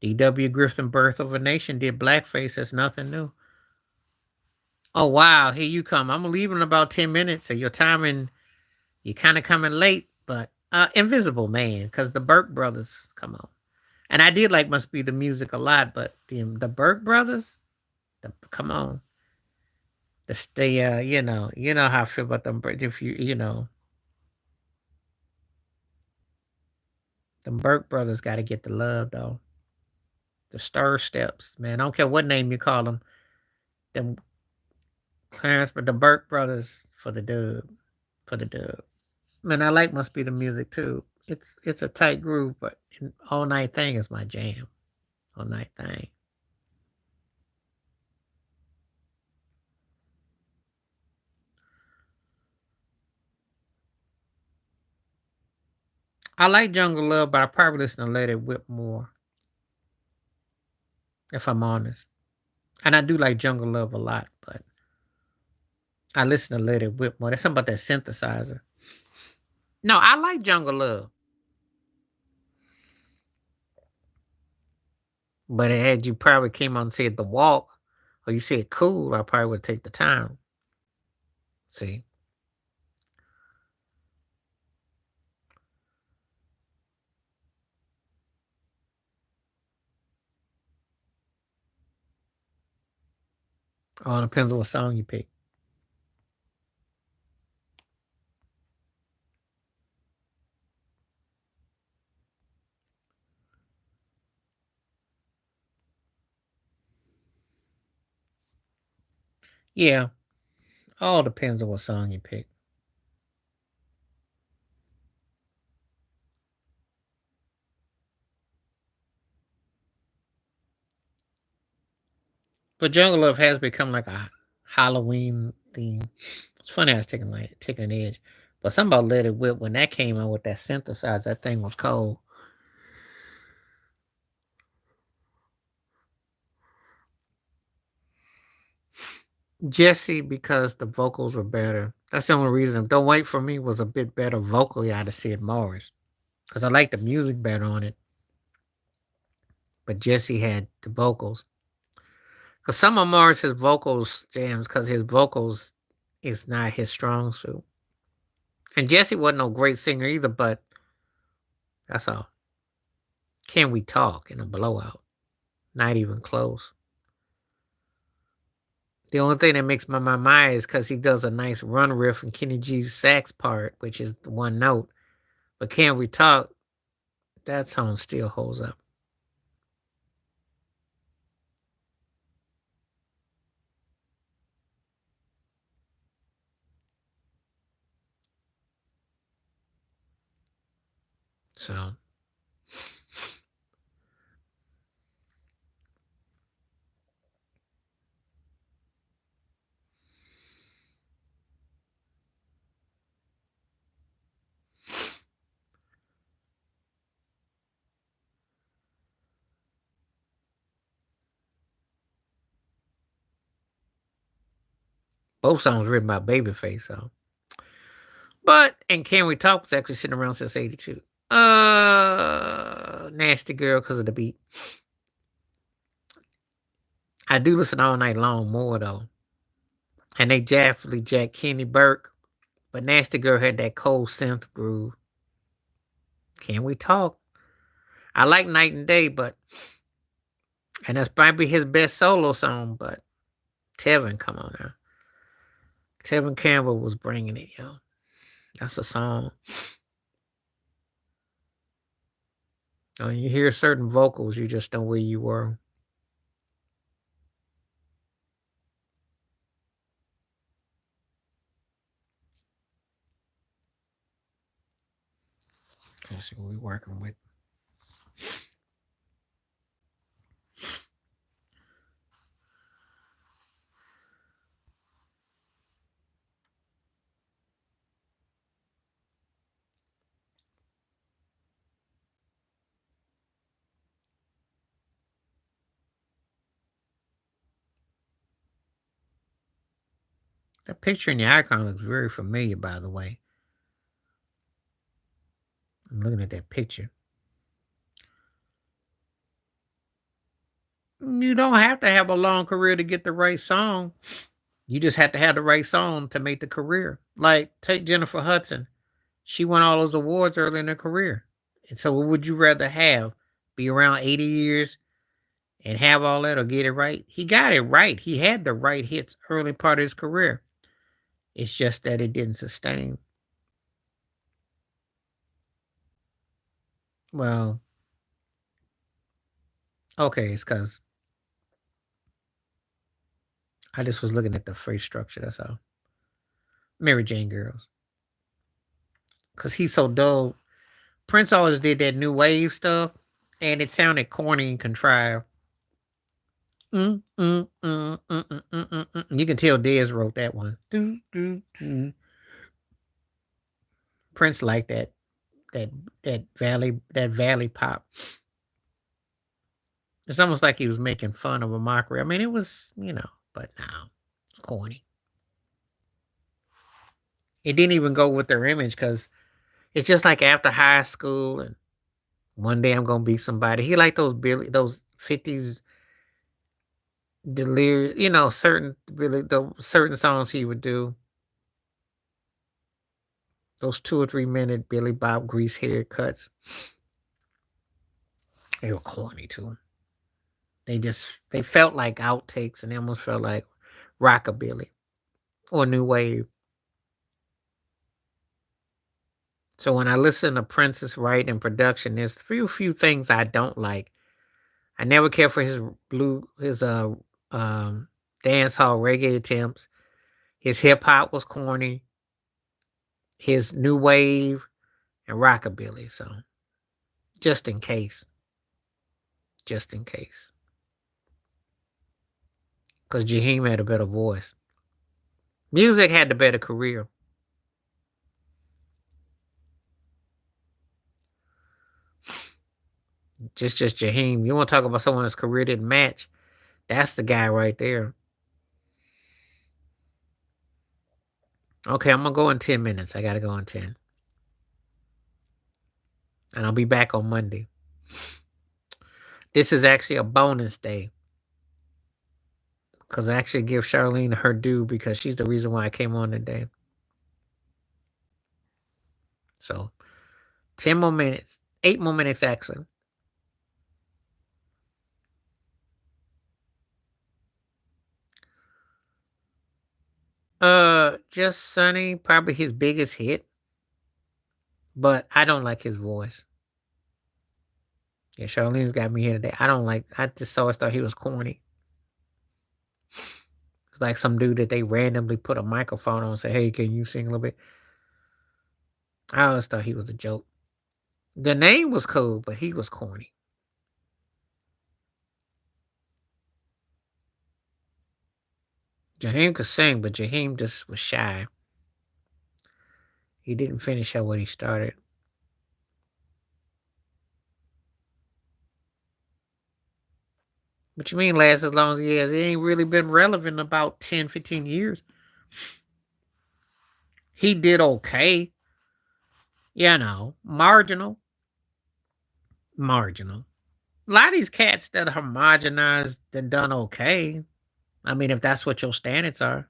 D.W. Griffin, Birth of a Nation, did blackface. That's nothing new. Oh wow, here you come. I'm leaving in about 10 minutes. So your timing, you kind of coming late, but Invisible Man, because the Burke brothers come on. And I did like Must Be the Music a lot, but the Burke brothers, come on. You know how I feel about them. If them Burke brothers got to get the love though. The Stir Steps, man. I don't care what name you call them. Them Clarence, but the Burke brothers, for the dub. For the dub. Man, I like Must Be the Music too. It's a tight groove, but All Night Thing is my jam. All Night Thing. I like Jungle Love, but I probably listen to Let It Whip more, if I'm honest. And I do like Jungle Love a lot, but I listen to Let It Whip more. There's something about that synthesizer. No, I like Jungle Love, but had you probably came on and said The Walk, or you said Cool, I probably would take the time. See, all depends on what song you pick. Yeah, all depends on what song you pick. But Jungle Love has become like a Halloween theme. It's funny how it's taking an edge. But something about Let It Whip when that came out with that synthesizer, that thing was cold. Jesse because the vocals were better. That's the only reason. Don't Wait for Me was a bit better vocally out of Sid Morris because I like the music better on it. But Jesse had the vocals because some of Morris's vocals jams because his vocals is not his strong suit. And Jesse wasn't no great singer either, but that's all. Can We Talk in a blowout? Not even close. The only thing that makes my mind is because he does a nice run riff in Kenny G's sax part, which is the one note. But Can We Talk? That song still holds up. So both songs written by Babyface. So, but and Can We Talk was actually sitting around since '82. Nasty Girl because of the beat. I do listen all night long more though, and they definitely Jack Kenny Burke, but Nasty Girl had that cold synth groove. Can We Talk? I like Night and Day, but and that's probably his best solo song. But Tevin, come on now, Tevin Campbell was bringing it, yo. That's a song. When you hear certain vocals, you just know where you were. Let's see what we're working with. That picture in the icon looks very familiar, by the way. I'm looking at that picture. You don't have to have a long career to get the right song. You just have to have the right song to make the career. Like, take Jennifer Hudson. She won all those awards early in her career. And so, what would you rather have? Be around 80 years and have all that or get it right? He got it right. He had the right hits early part of his career. It's just that it didn't sustain. Well, okay, it's because I just was looking at the phrase structure. That's all. Mary Jane Girls. Because he's so dull. Prince always did that new wave stuff, and it sounded corny and contrived. You can tell Dez wrote that one. Prince liked that that valley pop. It's almost like he was making fun of a mockery. I mean, it was, but no, it's corny. It didn't even go with their image because it's just like after high school and one day I'm gonna be somebody. He liked those 50s delirious, certain really the certain songs he would do. Those 2 or 3 minute Billy Bob grease haircuts. They were corny too. They felt like outtakes and they almost felt like rockabilly or new wave. So when I listen to Prince's writing and production, there's few things I don't like. I never cared for his dance hall reggae attempts. His hip hop was corny. His new wave and rockabilly. So just in case, just in case, because Jaheim had a better voice. Music had the better career. Just Jaheim. You want to talk about someone whose career didn't match? That's the guy right there. Okay, I'm gonna go in 10 minutes. I gotta go in 10, and I'll be back on Monday. This is actually a bonus day because I actually give Charlene her due because she's the reason why I came on today. So 10 more minutes, 8 more minutes actually. Just Sunny, probably his biggest hit, but I don't like his voice. Yeah, Charlene's got me here today. I just always thought he was corny. It's like some dude that they randomly put a microphone on and say, hey, can you sing a little bit? I always thought he was a joke. The name was cool, but he was corny. Jaheim could sing, but Jaheim just was shy. He didn't finish out what he started. What you mean last as long as he has? It ain't really been relevant about 10, 15 years. He did okay. Marginal. Marginal. A lot of these cats that are homogenized and done okay. I mean, if that's what your standards are.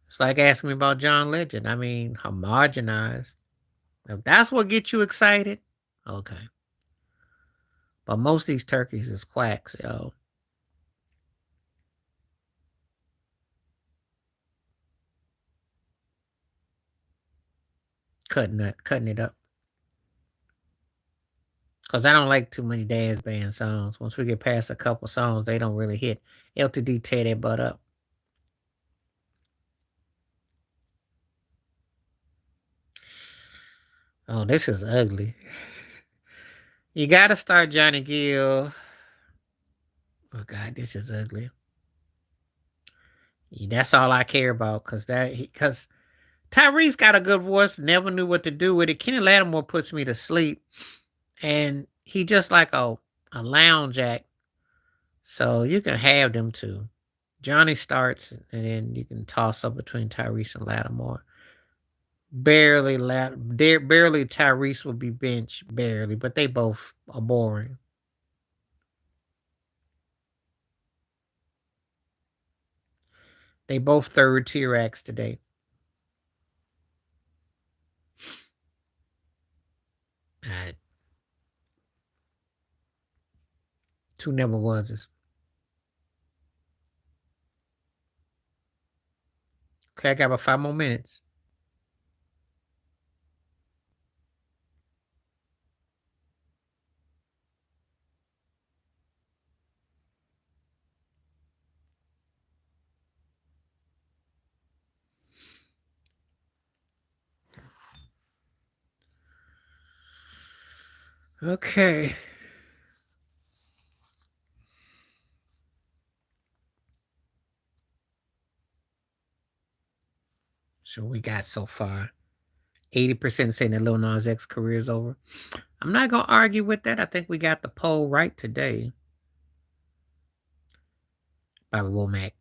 It's like asking me about John Legend. I mean, homogenized. If that's what gets you excited, okay. But most of these turkeys is quacks, yo. Cutting it up. Cause I don't like too many dance band songs. Once we get past a couple songs, they don't really hit. LTD tear that butt up. Oh, this is ugly. You gotta start Johnny Gill. Oh God, this is ugly. That's all I care about, cause Tyrese got a good voice. Never knew what to do with it. Kenny Lattimore puts me to sleep, and he just like a lounge act. So you can have them too. Johnny starts, and then you can toss up between Tyrese and Lattimore. Barely Tyrese will be benched, barely, but they both are boring. They both third tier acts today. Uh, Two never was. Okay, I got about 5 more minutes. Okay. So we got so far. 80% saying that Lil Nas X career is over. I'm not gonna argue with that. I think we got the poll right today. By Womack.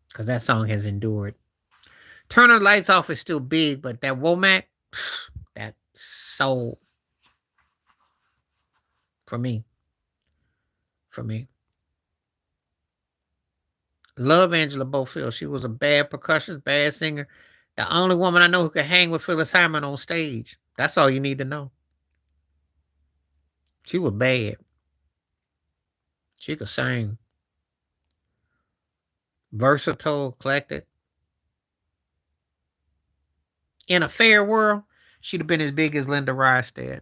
Because that song has endured. Turn the Lights Off is still big, but that Womack, that's so for me. For me. Love Angela Bofield. She was a bad percussionist, bad singer. The only woman I know who could hang with Phyllis Hyman on stage. That's all you need to know. She was bad. She could sing. Versatile, eclectic. In a fair world, she'd have been as big as Linda Ronstadt.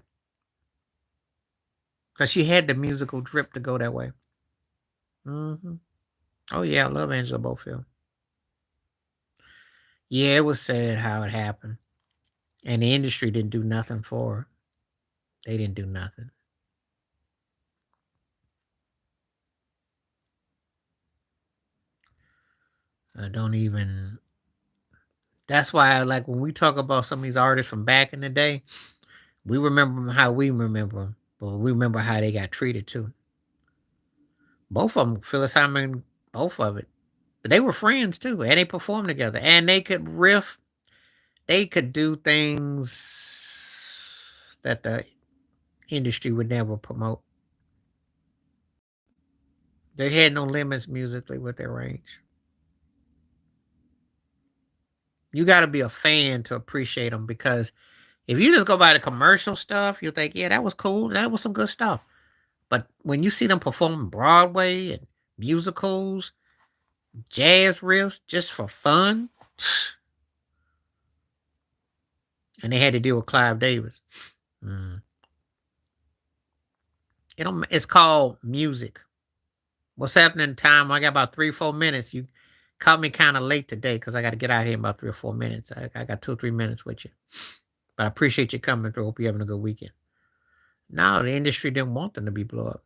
Because she had the musical drip to go that way. Mm-hmm. Oh, yeah, I love Angela Bofield. Yeah, it was sad how it happened. And the industry didn't do nothing for her. They didn't do nothing. I don't even. That's why, like, when we talk about some of these artists from back in the day, we remember them how we remember them, but we remember how they got treated too. Both of them, Phyllis Hyman, both of it. But they were friends too, and they performed together, and they could riff. They could do things that the industry would never promote. They had no limits musically with their range. You got to be a fan to appreciate them because if you just go by the commercial stuff, you'll think, yeah, that was cool. That was some good stuff. But when you see them performing Broadway and musicals, jazz riffs just for fun, and they had to deal with Clive Davis. Mm. It's called music. What's happening in time? I got about 3 or 4 minutes. You caught me kind of late today because I got to get out here in about 3 or 4 minutes. I got 2 or 3 minutes with you. But I appreciate you coming through. Hope you're having a good weekend. No, the industry didn't want them to be blow up.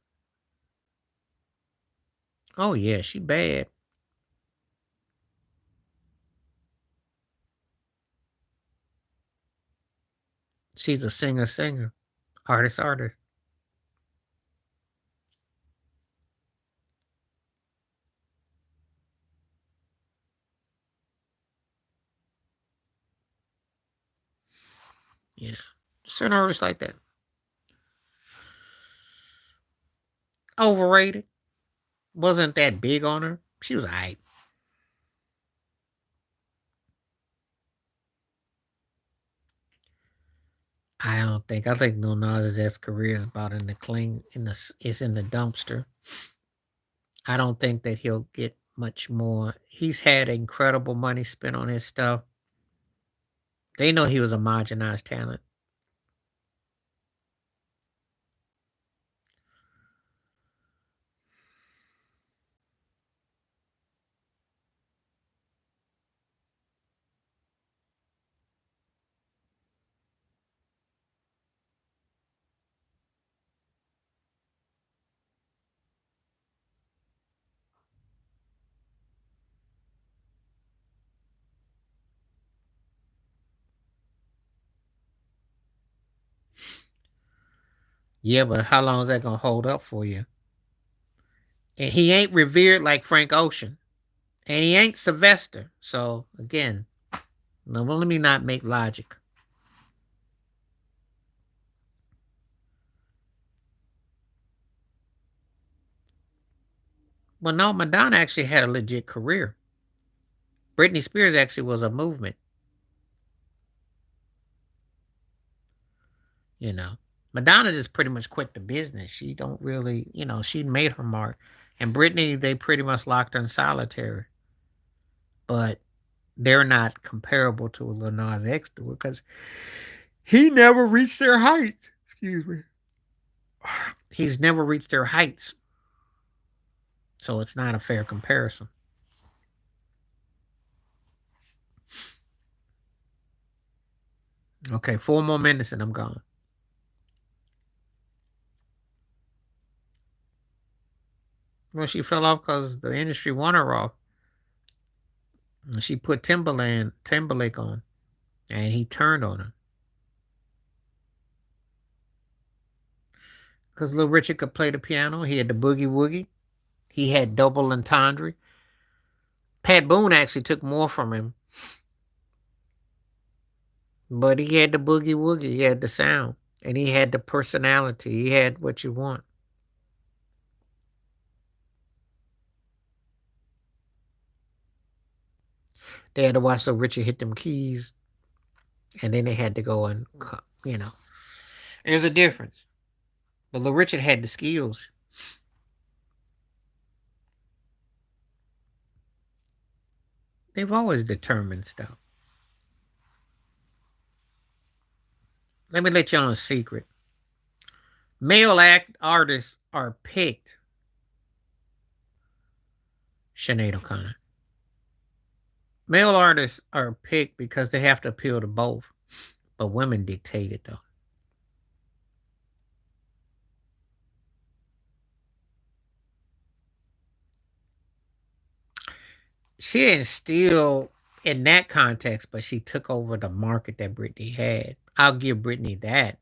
Oh, yeah, she bad. She's a singer, artist. You know, certain artists like that. Overrated. Wasn't that big on her. She was alright. I don't think. I think Lil Nas X's career is about in the clean. It's in the dumpster. I don't think that he'll get much more. He's had incredible money spent on his stuff. They know he was a marginalized talent. Yeah, but how long is that gonna hold up for you? And he ain't revered like Frank Ocean, and he ain't Sylvester. So again, no, well, let me not make logic. Well, no, Madonna actually had a legit career. Britney Spears actually was a movement. You know, Madonna just pretty much quit the business. She don't really, she made her mark. And Britney, they pretty much locked her in solitary. But they're not comparable to Lil Nas X because he never reached their heights. Excuse me. He's never reached their heights. So it's not a fair comparison. Okay, 4 more minutes and I'm gone. Well, she fell off because the industry wanted her off. And she put Timberlake on, and he turned on her. Because Little Richard could play the piano. He had the boogie woogie. He had double entendre. Pat Boone actually took more from him, but he had the boogie woogie. He had the sound, and he had the personality. He had what you want. They had to watch Little Richard hit them keys, and then they had to go and, you know, there's a difference. But Little Richard had the skills. They've always determined stuff. Let me let you on a secret. Male artists are picked. Sinead O'Connor. Male artists are picked because they have to appeal to both. But women dictate it though. She didn't steal in that context, but she took over the market that Britney had. I'll give Britney that.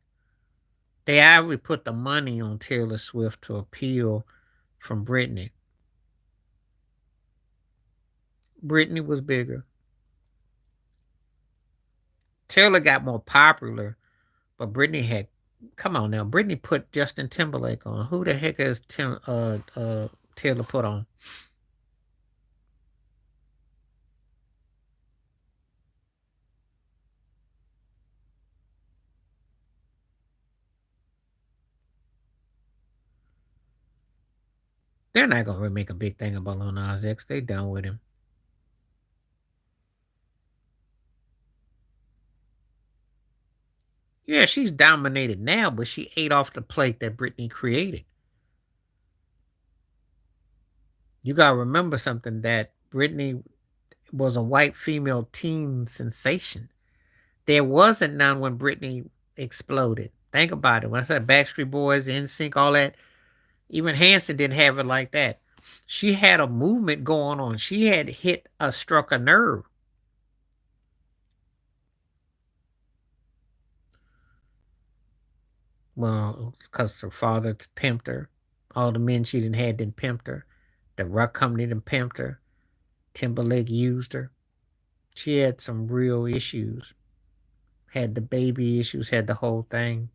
They actually put the money on Taylor Swift to appeal from Britney. Britney was bigger. Taylor got more popular, but Britney had. Come on now, Britney put Justin Timberlake on. Who the heck is Taylor put on? They're not gonna make a big thing about Lil Nas X. They done with him. Yeah, she's dominated now, but she ate off the plate that Britney created. You gotta remember something that Britney was a white female teen sensation. There wasn't none when Britney exploded. Think about it. When I said Backstreet Boys, NSYNC, all that, even Hanson didn't have it like that. She had a movement going on. She had struck a nerve. Well, because her father pimped her. All the men she didn't had didn't pimped her. The rock company didn't pimped her. Timberlake used her. She had some real issues. Had the baby issues, had the whole thing.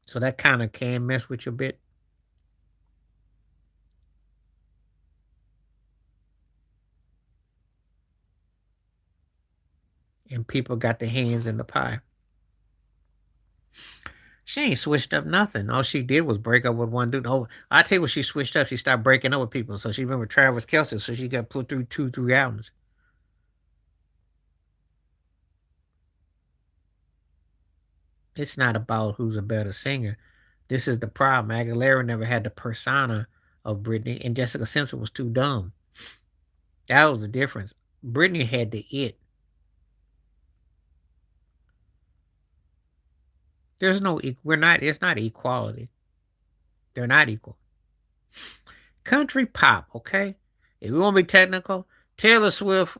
So that kind of can mess with you a bit. And people got their hands in the pie. She ain't switched up nothing. All she did was break up with one dude. Oh, I tell you what she switched up. She started breaking up with people. So she went with Travis Kelce. So she got put through three albums. It's not about who's a better singer. This is the problem. Aguilera never had the persona of Britney, and Jessica Simpson was too dumb. That was the difference. Britney had the it. There's no, we're not, it's not equality. They're not equal. Country pop, okay? If we want to be technical, Taylor Swift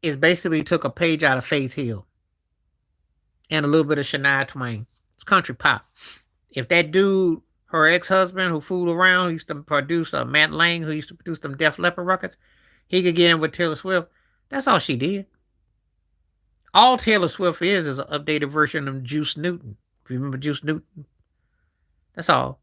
is basically took a page out of Faith Hill and a little bit of Shania Twain. It's country pop. If that dude, her ex-husband who fooled around, who used to produce Matt Lang, who used to produce them Def Leppard records, he could get in with Taylor Swift. That's all she did. All Taylor Swift is an updated version of Juice Newton. If you remember Juice Newton, that's all.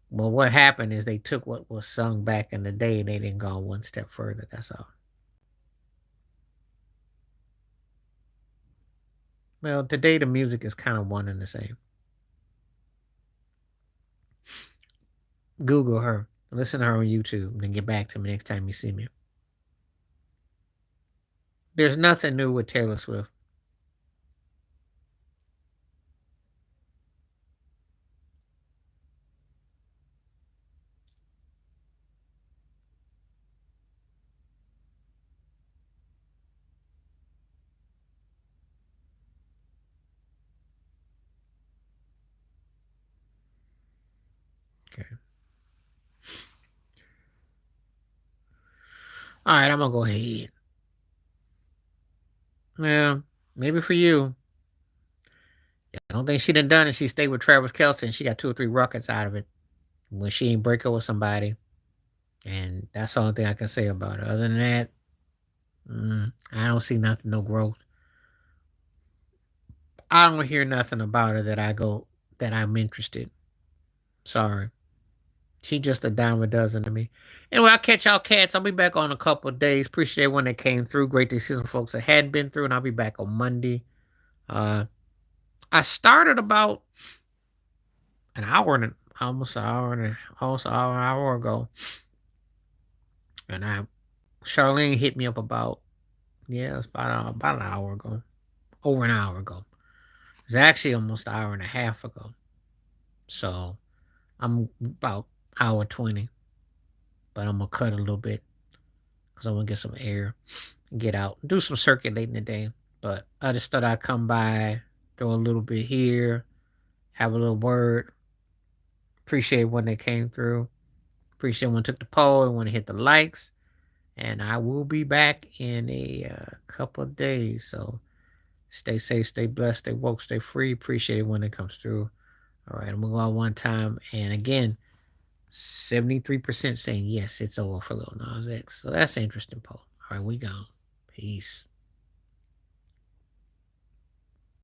Well, what happened is they took what was sung back in the day and they didn't go one step further. That's all. Well, today the music is kind of one and the same. Google her, listen to her on YouTube, and then get back to me next time you see me. There's nothing new with Taylor Swift. Okay. All right, I'm gonna go ahead. Yeah, maybe for you. I don't think she done it. She stayed with Travis Kelce and she got 2 or 3 rockets out of it when she ain't break up with somebody. And that's the only thing I can say about it. Other than that, I don't see nothing, no growth. I don't hear nothing about her that I'm interested. Sorry. She just a dime a dozen to me. Anyway, I'll catch y'all cats. I'll be back on a couple of days. Appreciate when they came through. Great to see some folks that had been through, and I'll be back on Monday. Uh, I started about an hour and almost an hour ago, and Charlene hit me up about it's about an hour ago, over an hour ago. It's actually almost an hour and a half ago. So I'm about hour 20, but I'm gonna cut a little bit because I want to get some air, get out, do some circulating today. But I just thought I'd come by, throw a little bit here, have a little word. Appreciate when they came through. Appreciate when took the poll and when they hit the likes. And I will be back in a couple of days. So stay safe, stay blessed, stay woke, stay free. Appreciate it when it comes through. All right, I'm gonna go out one time. And again, 73% saying yes, it's over for Lil Nas X. So that's an interesting poll. All right, we gone. Peace.